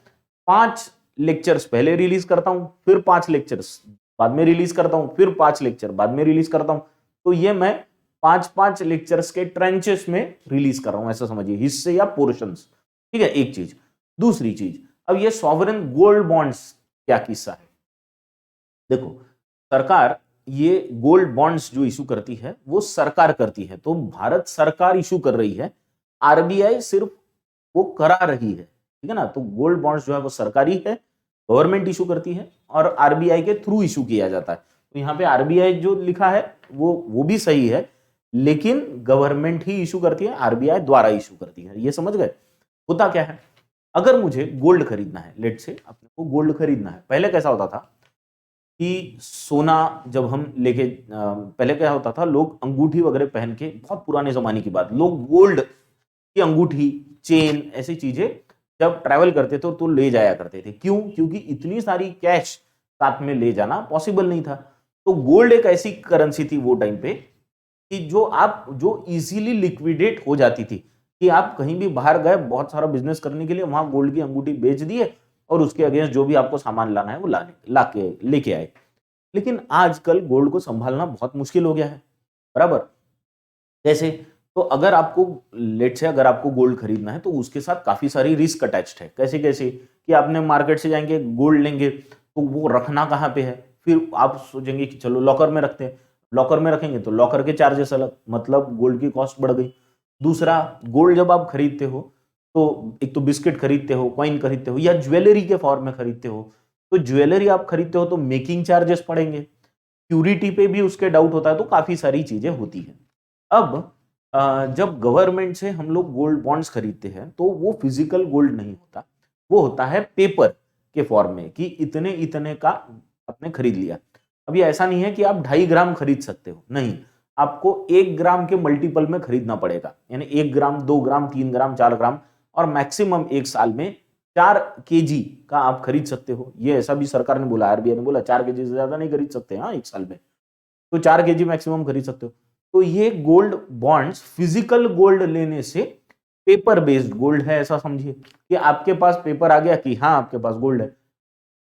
5 लेक्चर्स पहले रिलीज करता हूं, फिर 5 लेक्चर्स बाद में रिलीज करता हूं, फिर 5 लेक्चर बाद में रिलीज करता हूं। तो ये मैं 5-5 लेक्चर्स के ट्रेंचेस में रिलीज कर रहा हूं, ऐसा समझिए, हिस्से या पोर्शंस। ठीक है, एक चीज। दूसरी चीज, अब ये सॉवरेन गोल्ड बॉन्ड्स क्या किस्सा है? देखो, सरकार ये गोल्ड बॉन्ड्स जो इशू करती है वो सरकार करती है, तो भारत सरकार इशू कर रही है, आरबीआई सिर्फ वो करा रही है। ठीक है ना। तो गोल्ड बॉन्ड्स जो है वो सरकारी है, गवर्नमेंट इशू करती है, और आरबीआई के थ्रू इशू किया जाता है। तो यहाँ पे आरबीआई जो लिखा है वो भी सही है, लेकिन गवर्नमेंट ही इशू करती है, आरबीआई द्वारा इशू करती है। ये समझ गए? होता क्या है, अगर मुझे गोल्ड खरीदना है, लेट से अपने को गोल्ड खरीदना है। पहले कैसा होता था कि सोना जब हम लेके, पहले क्या होता था, लोग अंगूठी वगैरह पहन के, बहुत पुराने जमाने की बात, लोग गोल्ड की अंगूठी, चेन, ऐसी चीजें जब ट्रैवल करते थे तो ले जाया करते थे। क्यों? क्योंकि इतनी सारी कैश साथ में ले जाना पॉसिबल नहीं था। तो गोल्ड एक ऐसी करेंसी थी वो टाइम पे कि जो इजीली लिक्विडेट हो जाती थी। कि आप कहीं भी बाहर गए बहुत सारा बिजनेस करने के लिए, वहां गोल्ड की अंगूठी बेच दिए और उसके अगेंस्ट जो भी आपको सामान लाना है वो लाके लेके आए। लेकिन आजकल गोल्ड को संभालना बहुत मुश्किल हो गया है, बराबर। कैसे? तो अगर आपको लेट से अगर आपको गोल्ड खरीदना है तो उसके साथ काफी सारी रिस्क अटैच्ड है। कैसे कैसे? कि आपने मार्केट से जाएंगे गोल्ड लेंगे तो वो रखना कहाँ पे है, फिर आप सोचेंगे कि चलो लॉकर में रखते हैं, लॉकर में रखेंगे तो लॉकर के चार्जेस अलग, मतलब गोल्ड की कॉस्ट बढ़ गई। दूसरा, गोल्ड जब आप खरीदते हो तो एक तो बिस्किट खरीदते हो, कॉइन खरीदते हो या ज्वेलरी के फॉर्म में खरीदते हो, तो ज्वेलरी आप खरीदते हो तो मेकिंग चार्जेस पड़ेंगे, प्यूरिटी पे भी उसके डाउट होता है, तो काफी सारी चीजें होती है। अब जब गवर्नमेंट से हम लोग गोल्ड बॉन्ड्स खरीदते हैं तो वो फिजिकल गोल्ड नहीं होता, वो होता है पेपर के फॉर्म में कि इतने इतने का आपने खरीद लिया। अब ये ऐसा नहीं है कि आप 2.5 ग्राम खरीद सकते हो, नहीं, आपको 1 ग्राम के मल्टीपल में खरीदना पड़ेगा, यानी 1 ग्राम, 2 ग्राम, 3 ग्राम, 4 ग्राम, और मैक्सिमम एक साल में 4 kg का आप खरीद सकते हो। ये ऐसा भी सरकार ने बोला, आरबीआई ने बोला 4 kg से ज्यादा नहीं खरीद सकते, हाँ, एक साल में तो 4 kg मैक्सिमम खरीद सकते हो। तो ये गोल्ड बॉन्ड्स फिजिकल गोल्ड लेने से पेपर बेस्ड गोल्ड है, ऐसा समझिए कि आपके पास पेपर आ गया कि हाँ आपके पास गोल्ड है।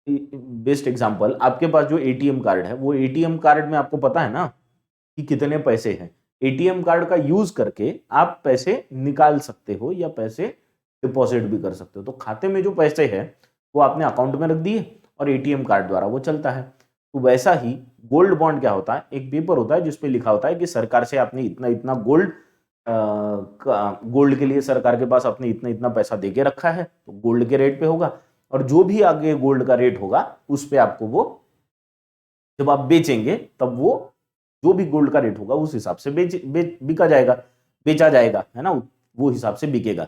बेस्ट एग्जांपल, आपके पास जो एटीएम कार्ड है, वो एटीएम कार्ड में आपको पता है ना कि कितने पैसे हैं। एटीएम कार्ड का यूज करके आप पैसे निकाल सकते हो या पैसे डिपॉजिट भी कर सकते हो। तो खाते में जो पैसे हैं वो आपने अकाउंट में रख दिए और एटीएम कार्ड द्वारा वो चलता है। तो वैसा ही गोल्ड बॉन्ड क्या होता है, एक पेपर होता है जिसपे लिखा होता है कि सरकार से आपने इतना इतना गोल्ड, गोल्ड के लिए सरकार के पास आपने इतना इतना पैसा दे के रखा है, तो गोल्ड के रेट पे होगा, और जो भी आगे गोल्ड का रेट होगा उस पे आपको वो, जब आप बेचेंगे तब वो जो भी गोल्ड का रेट होगा उस हिसाब से बिका जाएगा, बेचा जाएगा, है ना, वो हिसाब से बिकेगा।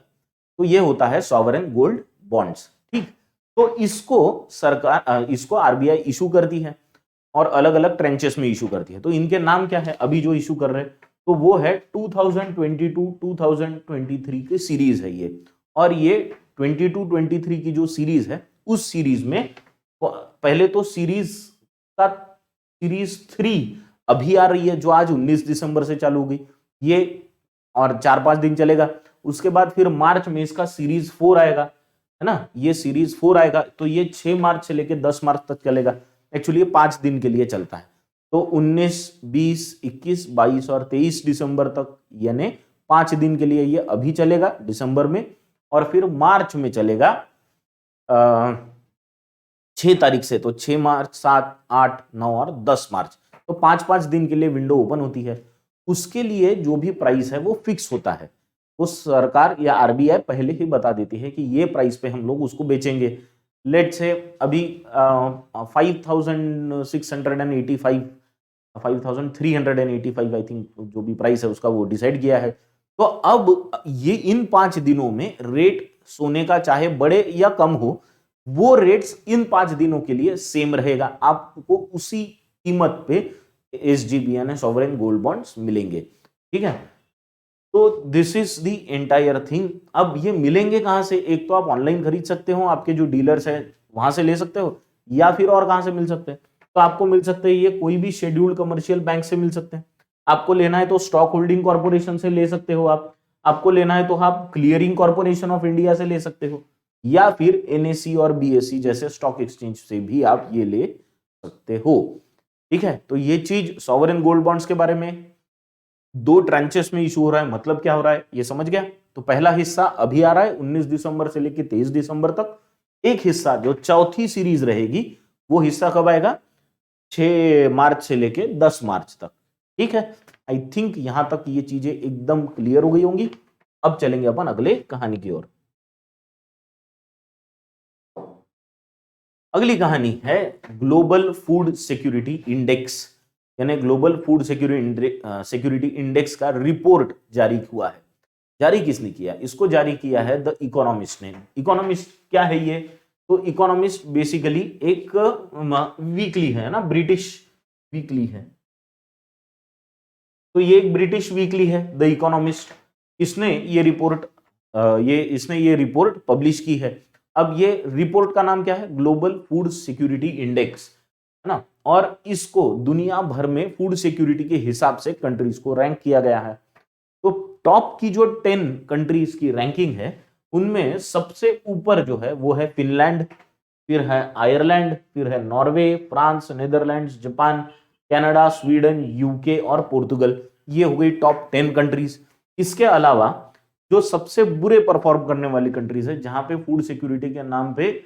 तो ये होता है सॉवरेन गोल्ड बॉन्ड्स, ठीक। तो इसको सरकार, इसको आरबीआई इशू करती है और अलग अलग ट्रेंचेस में इशू करती है। तो इनके नाम क्या है अभी जो इशू कर रहे हैं, तो वो है 2022-2023 की सीरीज है ये। और ये 22-23 की जो सीरीज है उस सीरीज में पहले तो सीरीज 3 अभी आ रही है जो आज 19 दिसंबर से चालू हो गई, ये और 4-5 दिन चलेगा। उसके बाद फिर मार्च में इसका सीरीज 4 आएगा, है ना, ये सीरीज 4 आएगा, तो ये 6 मार्च से लेकर 10 मार्च तक चलेगा। एक्चुअली ये 5 दिन के लिए चलता है, तो 19, 20, 21, 22 और 23 दिसंबर तक, यानी 5 दिन के लिए ये अभी चलेगा दिसंबर में, और फिर मार्च में चलेगा 6 तारीख से, तो 6 मार्च, 7, 8, 9 और 10 मार्च, तो 5-5 दिन के लिए विंडो ओपन होती है। उसके लिए जो भी प्राइस है वो फिक्स होता है, वो सरकार या आरबीआई पहले ही बता देती है कि ये प्राइस पे हम लोग उसको बेचेंगे। लेट से अभी 5,685, 5,385 आई थिंक जो भी प्राइस है उसका वो डिसाइड किया है। तो अब ये इन 5 दिनों में रेट सोने का चाहे बढ़े या कम हो, वो रेट्स इन 5 दिनों के लिए सेम रहेगा, आपको उसी कीमत पे एसजीबी यानी सॉवरेन गोल्ड बॉन्ड्स मिलेंगे, ठीक है। तो this is the entire thing. अब ये मिलेंगे कहां से? एक तो आप ऑनलाइन खरीद सकते हो, आपके जो डीलर्स हैं वहां से ले सकते हो, या फिर और कहां से मिल सकते हैं? तो आपको मिल सकते हैं ये कोई भी शेड्यूल्ड कमर्शियल बैंक से मिल सकते हैं। आपको लेना है तो स्टॉक होल्डिंग कॉर्पोरेशन से ले सकते हो आपको लेना है तो आप क्लियरिंग कॉर्पोरेशन ऑफ इंडिया से ले सकते हो, या फिर एनएसई और बीएसई जैसे स्टॉक एक्सचेंज से भी आप ये ले सकते हो, ठीक है। तो ये चीज सॉवरेन गोल्ड बॉन्ड्स के बारे में 2 ट्रांचेस में इशू हो रहा है, मतलब क्या हो रहा है ये समझ गया। तो पहला हिस्सा अभी आ रहा है 19 दिसंबर से लेकर 23 दिसंबर तक। एक हिस्सा जो चौथी सीरीज रहेगी वो हिस्सा कब आएगा? 6 मार्च से लेकर 10 मार्च तक, ठीक है। आई थिंक यहां तक ये चीजें एकदम क्लियर हो गई होंगी। अब चलेंगे अपन अगले कहानी की ओर। अगली कहानी है ग्लोबल फूड सिक्योरिटी इंडेक्स, यानी ग्लोबल फूड सिक्योरिटी इंडेक्स का रिपोर्ट जारी हुआ है। जारी किसने किया? इसको जारी किया है द इकोनॉमिस्ट ने। इकोनॉमिस्ट क्या है ये? तो इकोनॉमिस्ट बेसिकली एक वीकली है ना, ब्रिटिश वीकली है। तो ये एक ब्रिटिश वीकली है द इकोनॉमिस्ट। इसने ये रिपोर्ट पब्लिश की है। अब ये रिपोर्ट का नाम क्या है? ग्लोबल फूड सिक्योरिटी इंडेक्स, है ना। और इसको दुनिया भर में फूड सिक्योरिटी के हिसाब से कंट्रीज को रैंक किया गया है। तो टॉप की जो 10 कंट्रीज की रैंकिंग है उनमें सबसे ऊपर जो है वो है फिनलैंड, फिर है आयरलैंड, फिर है Norway, France, Netherlands, Japan, Canada, Sweden, UK और पोर्तुगल। ये हो गई टॉप 10 कंट्रीज। इसके अलावा जो सबसे बुरे परफॉर्म करने वाली कंट्रीज है, जहां पे फूड सिक्योरिटी के नाम पे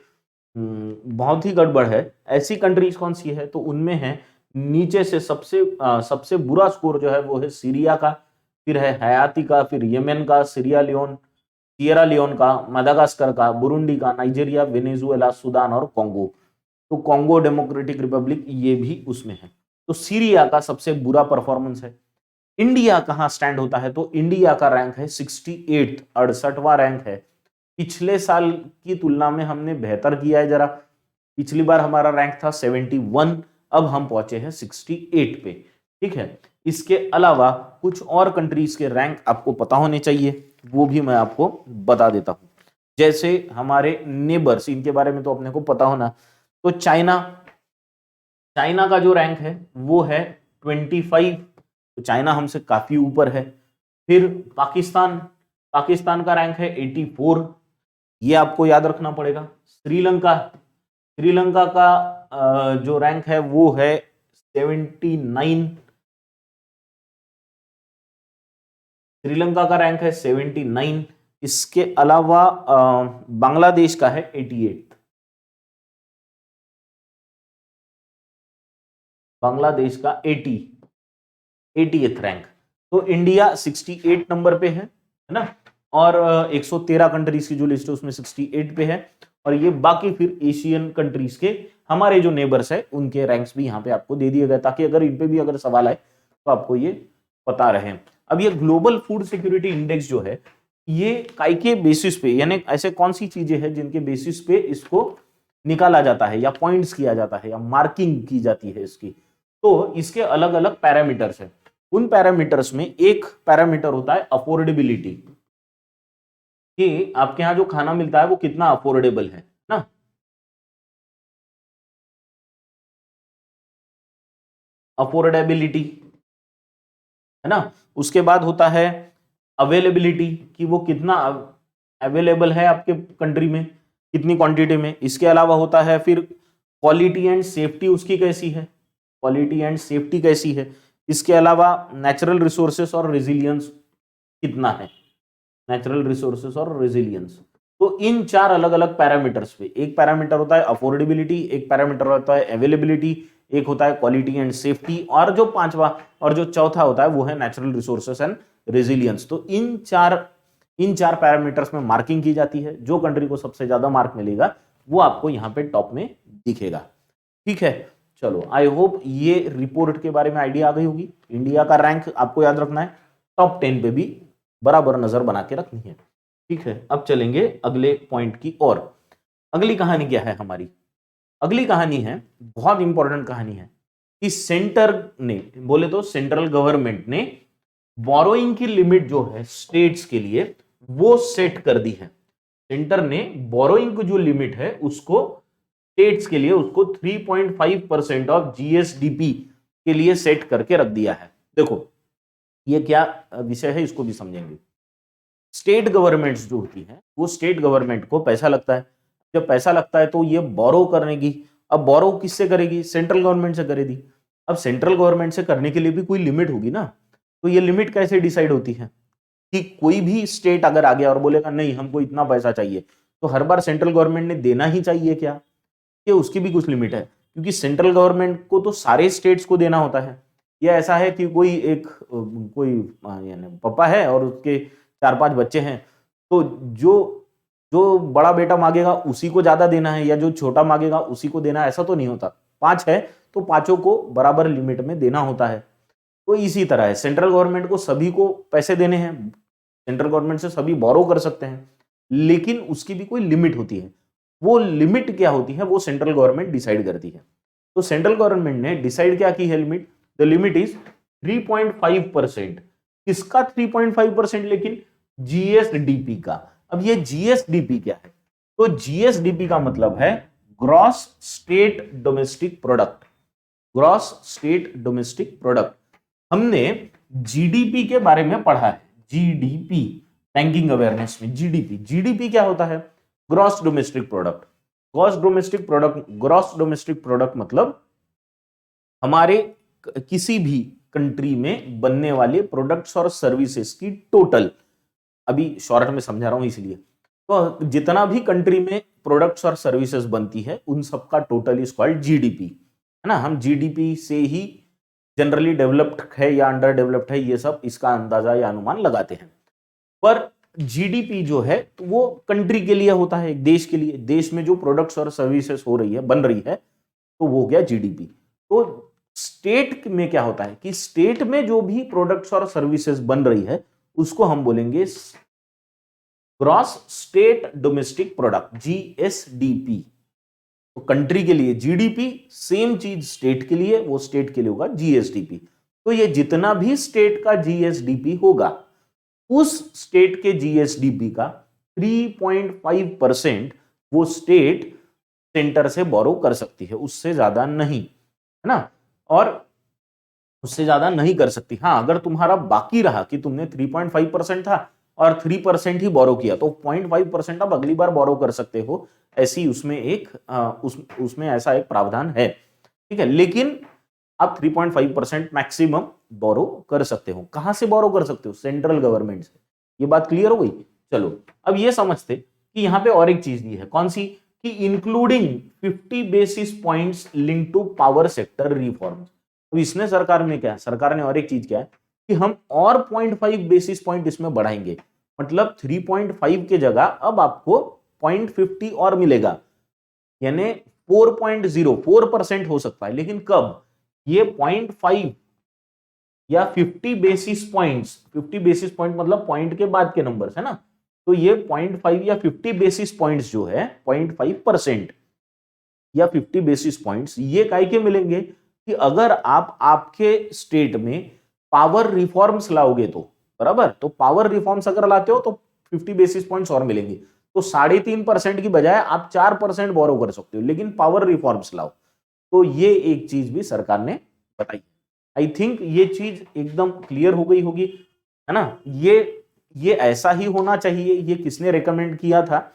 बहुत ही गड़बड़ है, ऐसी कंट्रीज कौन सी है, तो उनमें है नीचे से सबसे बुरा स्कोर जो है वो है सीरिया का, फिर है हयाती का, फिर यमन का, सियरा लियोन का, मदागास्कर का, बुरुंडी का, नाइजीरिया, वेनेजुएला, सूडान और कॉन्गो। तो कॉन्गो डेमोक्रेटिक रिपब्लिक ये भी उसमें है। तो सीरिया का सबसे बुरा परफॉर्मेंस है। इंडिया कहां स्टैंड होता है, तो इंडिया का रैंक है 68, 68वां रैंक है। पिछले साल की तुलना में हमने बेहतर किया है जरा। पिछली बार हमारा रैंक था 71, अब हम पहुंचे हैं 68 पे। ठीक है, इसके अलावा कुछ और कंट्रीज के रैंक आपको पता होने चाहिए, वो भी मैं आपको बता देता हूं। जैसे हमारे नेबर्स, इनके बारे में तो अपने को पता होना। तो चाइना का जो रैंक है वो है 25, तो चाइना हमसे काफी ऊपर है। फिर पाकिस्तान का रैंक है 84, ये आपको याद रखना पड़ेगा। श्रीलंका का जो रैंक है वो है 79, श्रीलंका का रैंक है 79। इसके अलावा बांग्लादेश का है 88, बांग्लादेश का 80th रैंक। तो इंडिया 68 नंबर पे है ना, और 113 कंट्रीज की जो लिस्ट है उसमें 68 पे है। और ये बाकी फिर एशियन कंट्रीज के हमारे जो नेबर्स है उनके रैंक्स भी यहाँ पे आपको दे दिए गए, ताकि अगर इन पे भी अगर सवाल आए तो आपको ये पता रहे। अब ये ग्लोबल फूड सिक्योरिटी इंडेक्स जो है, ये काय के बेसिस पे, यानी ऐसे कौन सी चीजें हैं जिनके बेसिस पे इसको निकाला जाता है या पॉइंट्स किया जाता है या मार्किंग की जाती है इसकी, तो इसके अलग अलग पैरामीटर्स है। उन पैरामीटर्स में एक पैरामीटर होता है अफोर्डेबिलिटी, कि आपके यहाँ जो खाना मिलता है वो कितना अफोर्डेबल है ना। अफोर्डेबिलिटी है ना। उसके बाद होता है अवेलेबिलिटी, कि वो कितना अवेलेबल है आपके कंट्री में, कितनी क्वांटिटी में। इसके अलावा होता है फिर क्वालिटी एंड सेफ्टी, उसकी कैसी है, क्वालिटी एंड सेफ्टी कैसी है। इसके अलावा नेचुरल रिसोर्सेस और रेजिलियंस कितना है, नेचुरल रिसोर्सेस और रेजिलियंस। तो इन चार अलग अलग पैरामीटर्स पे, एक पैरामीटर होता है अफोर्डेबिलिटी, एक पैरामीटर होता है अवेलेबिलिटी, एक होता है क्वालिटी एंड सेफ्टी, और जो पांचवा और जो चौथा होता है वो है नेचुरल रिसोर्सेस एंड रेजिलियंस। तो इन चार पैरामीटर्स में मार्किंग की जाती है। जो कंट्री को सबसे ज्यादा मार्क मिलेगा वो आपको यहाँ पे टॉप में दिखेगा। ठीक है, चलो आई होप ये रिपोर्ट के बारे में आइडिया आ गई होगी। इंडिया का रैंक आपको याद रखना है, टॉप 10 पे भी बराबर नजर बना के रखनी है। ठीक है, अब चलेंगे अगले पॉइंट की ओर। अगली कहानी क्या है हमारी, अगली कहानी है बहुत इंपॉर्टेंट कहानी है, कि सेंटर ने, बोले तो सेंट्रल गवर्नमेंट ने बोरोइंग की लिमिट जो है स्टेट्स के लिए वो सेट कर दी है। सेंटर ने बोरोइंग की जो लिमिट है उसको स्टेट्स के लिए उसको 3.5% ऑफ जीएसडीपी के लिए सेट करके रख दिया है। देखो ये क्या विषय है इसको भी समझेंगे। स्टेट गवर्नमेंट्स जो होती है वो स्टेट गवर्नमेंट को पैसा लगता है, जब पैसा लगता है तो ये बोरो करने की, अब बोरो किससे करेगी, सेंट्रल गवर्नमेंट से करेगी। अब सेंट्रल गवर्नमेंट से करने के लिए भी कोई लिमिट होगी ना, तो ये लिमिट कैसे डिसाइड होती है, कि कोई भी स्टेट अगर आ गया और बोलेगा नहीं हमको इतना पैसा चाहिए, तो हर बार सेंट्रल गवर्नमेंट ने देना ही चाहिए क्या, कि उसकी भी कुछ लिमिट है। क्योंकि सेंट्रल गवर्नमेंट को तो सारे स्टेट्स को देना होता है, या ऐसा है कि कोई यानी पापा है और उसके 4-5 बच्चे हैं, तो जो बड़ा बेटा मांगेगा उसी को ज्यादा देना है, या जो छोटा मांगेगा उसी को देना है, ऐसा तो नहीं होता। 5 है तो पांचों को बराबर लिमिट में देना होता है। तो इसी तरह है, सेंट्रल गवर्नमेंट को सभी को पैसे देने हैं, सेंट्रल गवर्नमेंट से सभी बोरो कर सकते हैं, लेकिन उसकी भी कोई लिमिट होती है। वो लिमिट क्या होती है वो सेंट्रल गवर्नमेंट डिसाइड करती है। तो सेंट्रल गवर्नमेंट ने डिसाइड क्या की है लिमिट, द लिमिट इज 3.5%। किसका 3.5%, लेकिन जीएसडीपी का। अब ये जीएसडीपी क्या है, तो जीएसडीपी का मतलब है gross state domestic product, gross state domestic product. हमने जीडीपी के बारे में पढ़ा है, जीडीपी, बैंकिंग अवेयरनेस में जीडीपी। जीडीपी क्या होता है? Gross domestic product. Gross domestic product मतलब हमारे किसी भी कंट्री में बनने वाले प्रोडक्ट्स और सर्विसेज की टोटल, अभी शॉर्ट में समझा रहा हूं इसलिए, तो जितना भी कंट्री में प्रोडक्ट्स और सर्विसेज बनती है उन सबका टोटल इज कॉल्ड जीडीपी, है ना। हम जीडीपी से ही जनरली डेवलप्ड है या अंडर डेवलप्ड है ये सब इसका अंदाजा या अनुमान लगाते हैं। पर जीडीपी जो है तो वो कंट्री के लिए होता है, एक देश के लिए, देश में जो प्रोडक्ट्स और सर्विसेज हो रही है, बन रही है, तो वो हो गया जीडीपी। तो स्टेट में क्या होता है कि स्टेट में जो भी प्रोडक्ट्स और सर्विसेज बन रही है उसको हम बोलेंगे gross state domestic product, GSDP. तो कंट्री के लिए जीडीपी, सेम चीज स्टेट के लिए, वो स्टेट के लिए होगा जीएसडीपी। तो ये जितना भी स्टेट का जीएसडीपी होगा उस स्टेट के जीएसडीपी का 3.5% वो स्टेट सेंटर से बोरो कर सकती है, उससे ज्यादा नहीं, है ना। और उससे ज्यादा नहीं कर सकती। हाँ, अगर तुम्हारा बाकी रहा कि तुमने 3.5% था और 3% ही बोरो किया तो 0.5% आप अगली बार बोरो कर सकते हो, ऐसी उसमें एक उसमें ऐसा एक प्रावधान है, ठीक है। लेकिन आप 3.5% मैक्सिमम बोरो कर सकते हो। कहां से बोरो कर सकते हो? सेंट्रल गवर्नमेंट से। ये बात क्लियर हो गई? चलो अब ये समझते कि यहां पे और एक चीज दी है, कौन सी? कि including 50 basis points link to power sector reform. अब इसने सरकार में क्या है, सरकार ने और एक चीज क्या है कि हम और 0.5 बेसिस पॉइंट इसमें बढ़ाएंगे, मतलब 3.5 के जगह अब आपको 0.50 और मिलेगा, यानी 4.04% हो सकता है। लेकिन कब? ये 0.5 या 50 बेसिस पॉइंट्स, 50 बेसिस पॉइंट मतलब पॉइंट के बाद के नंबर्स है ना, तो ये 0.5 या 50 बेसिस पॉइंट्स जो है 0.5% या 50 बेसिस पॉइंट्स, ये काय के मिलेंगे कि अगर आप आपके स्टेट में पावर रिफॉर्म्स लाओगे तो, बराबर, तो पावर रिफॉर्म्स अगर लाते हो तो 50 बेसिस पॉइंट्स और मिलेंगे। तो 3.5% की बजाय आप 4% बोरो कर सकते हो, लेकिन पावर रिफॉर्म्स लाओ। तो ये एक चीज भी सरकार ने बताई। आई थिंक ये चीज एकदम क्लियर हो गई होगी, है ना। ये ऐसा ही होना चाहिए। ये किसने रिकमेंड किया था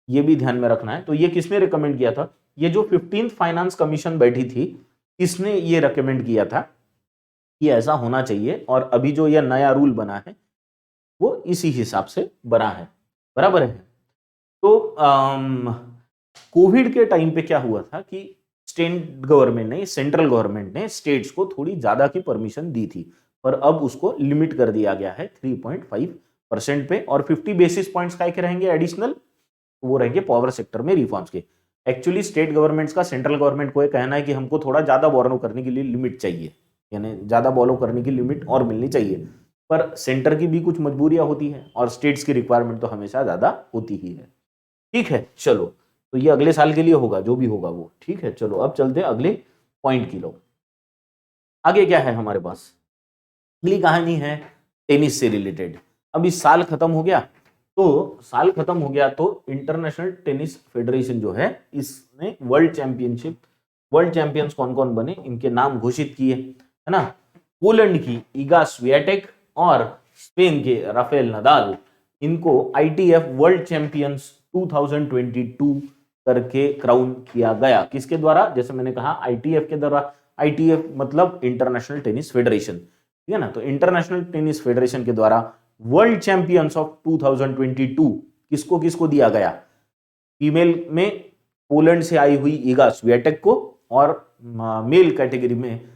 ये भी ध्यान में रखना है। तो ये किसने रिकमेंड किया था? ये जो 15th फाइनेंस कमीशन बैठी थी इसने ये रिकमेंड किया था कि ऐसा होना चाहिए, और अभी जो ये नया रूल बना है वो इसी हिसाब से बना है, बराबर है। तो कोविड के टाइम पे क्या हुआ था कि स्टेट गवर्नमेंट ने, सेंट्रल गवर्नमेंट ने स्टेट्स को थोड़ी ज्यादा की परमिशन दी थी, पर अब उसको लिमिट कर दिया गया है 3.5% पे, और 50 बेसिस पॉइंट्स काय के रहेंगे एडिशनल, वो रहेंगे पावर सेक्टर में रिफॉर्म्स के। एक्चुअली स्टेट गवर्नमेंट्स का सेंट्रल गवर्नमेंट को ये कहना है कि हमको थोड़ा ज्यादा बोरो करने के लिए लिमिट चाहिए, यानी ज्यादा बोरो करने की लिमिट और मिलनी चाहिए, पर सेंटर की भी कुछ मजबूरियां होती है और स्टेट्स की रिक्वायरमेंट तो हमेशा ज्यादा होती ही है, ठीक है। चलो, तो ये अगले साल के लिए होगा, जो भी होगा वो, ठीक है। चलो अब चलते हैं अगले पॉइंट की लोग। आगे क्या है हमारे पास? अगली कहानी है टेनिस से रिलेटेड। अब इस साल खत्म हो गया, तो साल खत्म हो गया तो इंटरनेशनल टेनिस फेडरेशन जो है इसने वर्ल्ड चैंपियंस कौन कौन बने इनके नाम घोषित किए, है ना। पोलैंड की इगा स्वियाटेक और स्पेन के राफेल नदाल, इनको आईटीएफ वर्ल्ड चैंपियंस 2022 करके क्राउन किया गया। किसके द्वारा? जैसे मैंने कहा आईटीएफ के द्वारा। आईटीएफ मतलब इंटरनेशनल टेनिस फेडरेशन, ठीक है ना। तो इंटरनेशनल टेनिस फेडरेशन के द्वारा वर्ल्ड चैंपियंस ऑफ 2022 किसको किसको दिया गया? फीमेल में पोलैंड से आई हुई इगा स्वियाटेक को, और मेल कैटेगरी में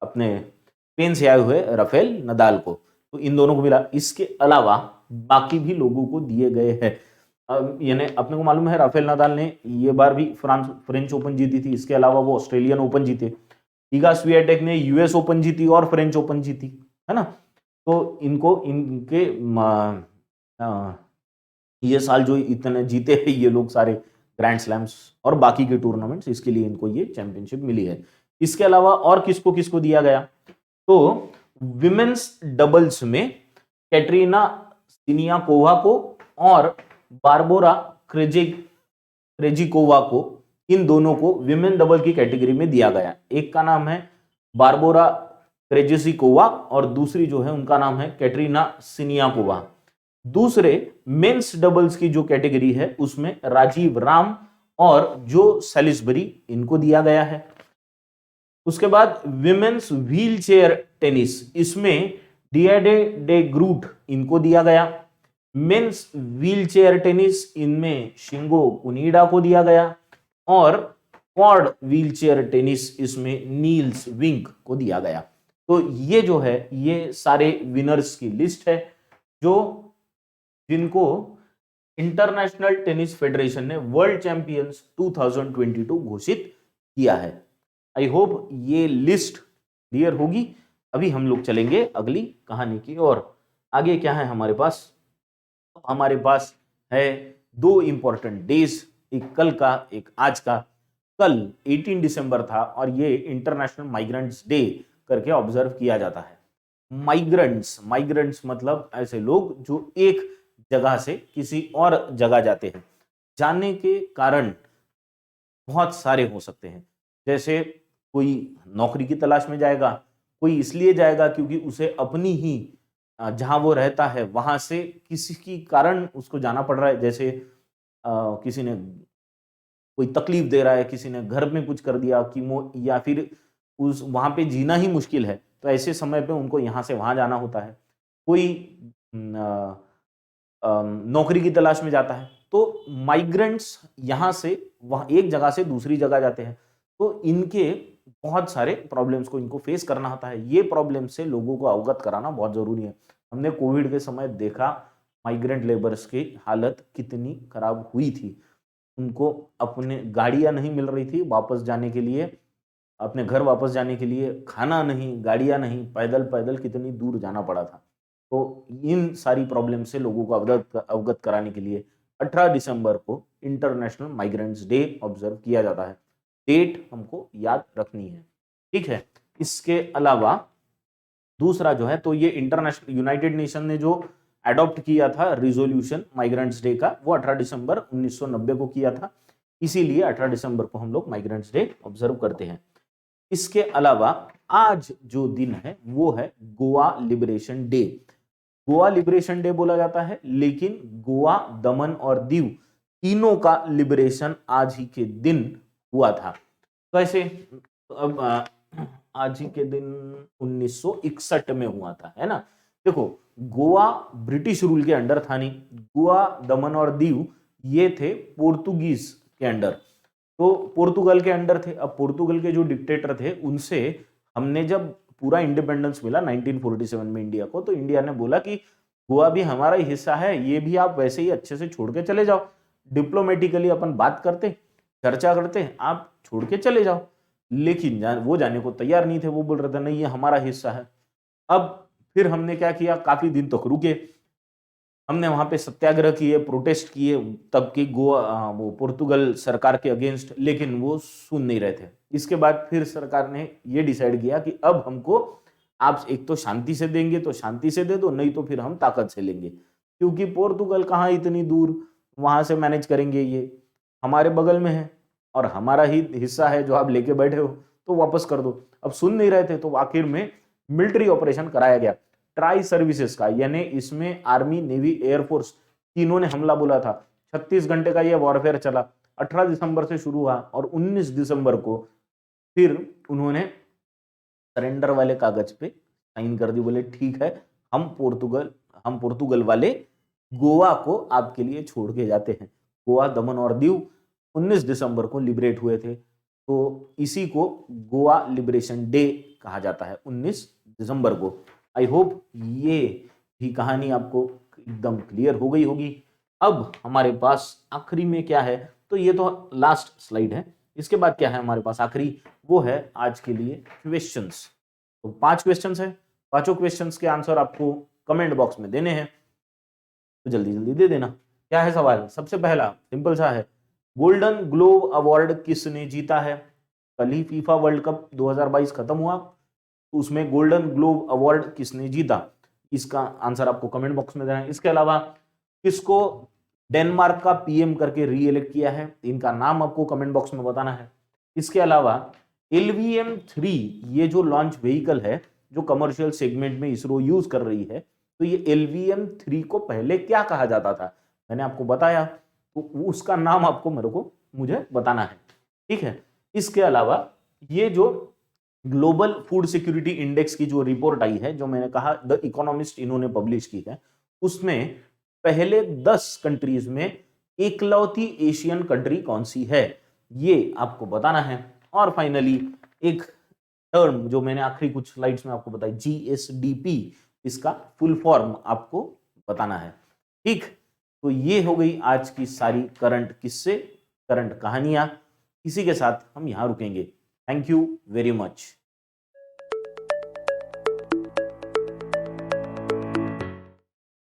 अपने स्पेन से आए हुए राफेल नदाल को। तो इन दोनों को मिला। इसके अलावा बाकी भी लोगों को दिए गए हैं। यानी अपने को मालूम है राफेल नदाल ने ये बार भी फ्रेंच ओपन जीती थी, इसके अलावा वो ऑस्ट्रेलियन ओपन जीते। इगा स्वियाटेक ने यूएस ओपन जीती और फ्रेंच ओपन जीती, है ना। तो इनको इनके ये साल जो इतने जीते हैं ये लोग सारे ग्रैंड स्लैम्स और बाकी के टूर्नामेंट्स, इसके लिए इनको ये चैंपियनशिप मिली है। इसके अलावा और किसको किसको दिया गया? तो विमेन्स डबल्स में कैटरीना सिनियाकोवा को और बारबोरा क्रेजिकोवा को, इन दोनों को विमेन डबल की कैटेगरी में दिया गया। एक का नाम है बारबोरा क्रेजिसिकोवा और दूसरी जो है उनका नाम है कैटरीना सिनियाकोवा। दूसरे मेंस डबल्स की जो कैटेगरी है उसमें राजीव राम और जो सैलिसबरी इनको दिया गया है। उसके बाद विमेन्स व्हील चेयर टेनिस, इसमें डिएडे डे ग्रूट इनको दिया गया। मेंस व्हील चेयर टेनिस, इनमें शिंगो कुनीडा को दिया गया। और क्वाड व्हील चेयर टेनिस, इसमें नील्स विंक को दिया गया। तो ये जो है ये सारे विनर्स की लिस्ट है जो जिनको इंटरनेशनल टेनिस फेडरेशन ने वर्ल्ड चैंपियंस 2022 घोषित किया है। आई होप ये लिस्ट क्लियर होगी। अभी हम लोग चलेंगे अगली कहानी की ओर। आगे क्या है हमारे पास? हमारे पास है दो इंपॉर्टेंट डेज, एक कल का एक आज का। कल 18 दिसंबर था और ये इंटरनेशनल माइग्रेंट्स डे करके ऑब्जर्व किया जाता है। माइग्रेंट्स मतलब ऐसे लोग जो एक जगह से किसी और जगह जाते हैं। जाने के कारण बहुत सारे हो सकते हैं, जैसे कोई नौकरी की तलाश में जाएगा, कोई इसलिए जाएगा क्योंकि उसे अपनी ही जहां वो रहता है वहां से किसी की कारण उसको जाना पड़ रहा है, जैसे किसी ने कोई तकलीफ दे रहा है, किसी ने घर में कुछ कर दिया कि या फिर उस वहां पे जीना ही मुश्किल है, तो ऐसे समय पे उनको यहाँ से वहां जाना होता है। कोई नौकरी की तलाश में जाता है, तो माइग्रेंट्स यहाँ से वहां एक जगह से दूसरी जगह जाते हैं, तो इनके बहुत सारे प्रॉब्लम्स को इनको फेस करना होता है। ये प्रॉब्लम से लोगों को अवगत कराना बहुत जरूरी है। हमने कोविड के समय देखा माइग्रेंट लेबर्स की हालत कितनी खराब हुई थी। उनको अपने गाड़ियां नहीं मिल रही थी वापस जाने के लिए, अपने घर वापस जाने के लिए खाना नहीं, गाड़ियां नहीं, पैदल पैदल कितनी दूर जाना पड़ा था। तो इन सारी प्रॉब्लम से लोगों को अवगत कराने के लिए 18 दिसंबर को इंटरनेशनल माइग्रेंट्स डे ऑब्जर्व किया जाता है। डेट हमको याद रखनी है, ठीक है। इसके अलावा दूसरा जो है, तो ये इंटरनेशनल यूनाइटेड नेशन ने जो अडॉप्ट किया था रिजोल्यूशन माइग्रेंट्स डे का, वो 18 दिसंबर 1990 को किया था। इसीलिए 18 दिसंबर को हम लोग माइग्रेंट्स डे ऑब्जर्व करते हैं। इसके अलावा आज जो दिन है वो है Goa liberation day. Goa liberation day बोला जाता है, लेकिन गोवा, दमन और दीव तीनों का लिबरेशन आज ही के दिन हुआ था। तो ऐसे अब आज ही के दिन 1961 में हुआ था, है ना। देखो, गोवा ब्रिटिश रूल के अंडर था नहीं, गोवा, दमन और दीव ये थे पोर्तुगीज के अंडर, तो पोर्तुगल के अंडर थे। अब पोर्तुगल के जो डिक्टेटर थे उनसे हमने जब पूरा इंडिपेंडेंस मिला 1947 में इंडिया को, तो इंडिया ने बोला कि गोवा भी हमारा ही हिस्सा है, ये भी आप वैसे ही अच्छे से छोड़ के चले जाओ। डिप्लोमेटिकली अपन बात करते, चर्चा करते, आप छोड़ के चले जाओ। लेकिन वो जाने को तैयार नहीं थे, वो बोल रहे थे नहीं ये हमारा हिस्सा है। अब फिर हमने क्या किया, काफी दिन तक रुके, हमने वहां पे सत्याग्रह किए, प्रोटेस्ट किए तब की गोवा वो पोर्तुगल सरकार के अगेंस्ट, लेकिन वो सुन नहीं रहे थे। इसके बाद फिर सरकार ने ये डिसाइड किया कि अब हमको आप एक तो शांति से देंगे तो शांति से दे दो, नहीं तो फिर हम ताकत से लेंगे, क्योंकि पोर्तुगल कहाँ इतनी दूर वहां से मैनेज करेंगे, ये हमारे बगल में है और हमारा ही हिस्सा है जो आप लेके बैठे हो, तो वापस कर दो। अब सुन नहीं रहे थे, तो आखिर में मिलिट्री ऑपरेशन कराया गया ट्राई सर्विसेज का, यानी इसमें आर्मी, नेवी, एयरफोर्स तीनों ने हमला बोला था। 36 घंटे का यह वॉरफेयर चला, 18 दिसंबर से शुरू हुआ और 19 दिसंबर को फिर उन्होंने सरेंडर वाले कागज पे साइन कर दी, बोले ठीक है हम पोर्तुगल वाले गोवा को आपके लिए छोड़ के जाते हैं। गोवा, दमन और दीव 19 दिसंबर को लिबरेट हुए थे, तो इसी को गोवा लिबरेशन डे कहा जाता है 19 दिसंबर को। आई होप ये भी कहानी आपको एकदम क्लियर हो गई होगी। अब हमारे पास आखिरी में क्या है, तो ये तो लास्ट स्लाइड है, इसके बाद क्या है हमारे पास आखिरी, वो है आज के लिए क्वेश्चंस। तो 5 क्वेश्चंस है, पांचों क्वेश्चंस के आंसर आपको कमेंट बॉक्स में देने हैं, तो जल्दी जल्दी दे देना। क्या है सवाल? सबसे पहला सिंपल सा है, गोल्डन ग्लोब अवार्ड किसने जीता है? कल ही फीफा वर्ल्ड कप 2022 खत्म हुआ, तो उसमें गोल्डन ग्लोब अवार्ड किसने जीता? इसका आंसर आपको कमेंट बॉक्स में देना है। इसके अलावा किसको डेनमार्क का पीएम करके रीइलेक्ट किया है, इनका नाम आपको कमेंट बॉक्स में बताना है। इसके अलावा LVM-3 ये जो लॉन्च व्हीकल है जो कमर्शियल सेगमेंट में इसरो यूज कर रही है, तो ये LVM-3 को पहले क्या कहा जाता था मैंने आपको बताया, तो उसका नाम आपको मुझे बताना है, ठीक है। इसके अलावा ये जो ग्लोबल फूड सिक्योरिटी इंडेक्स की जो रिपोर्ट आई है, जो मैंने कहा द इकोनॉमिस्ट इन्होंने पब्लिश की है, उसमें पहले 10 कंट्रीज में एकलौती एशियन कंट्री कौन सी है, ये आपको बताना है। और फाइनली एक टर्म जो मैंने आखिरी कुछ स्लाइड्स में आपको बताई, GSDP, इसका फुल फॉर्म आपको बताना है, ठीक। तो ये हो गई आज की सारी करंट किस्से, करंट कहानियां। इसी के साथ हम यहां रुकेंगे। Thank you very much.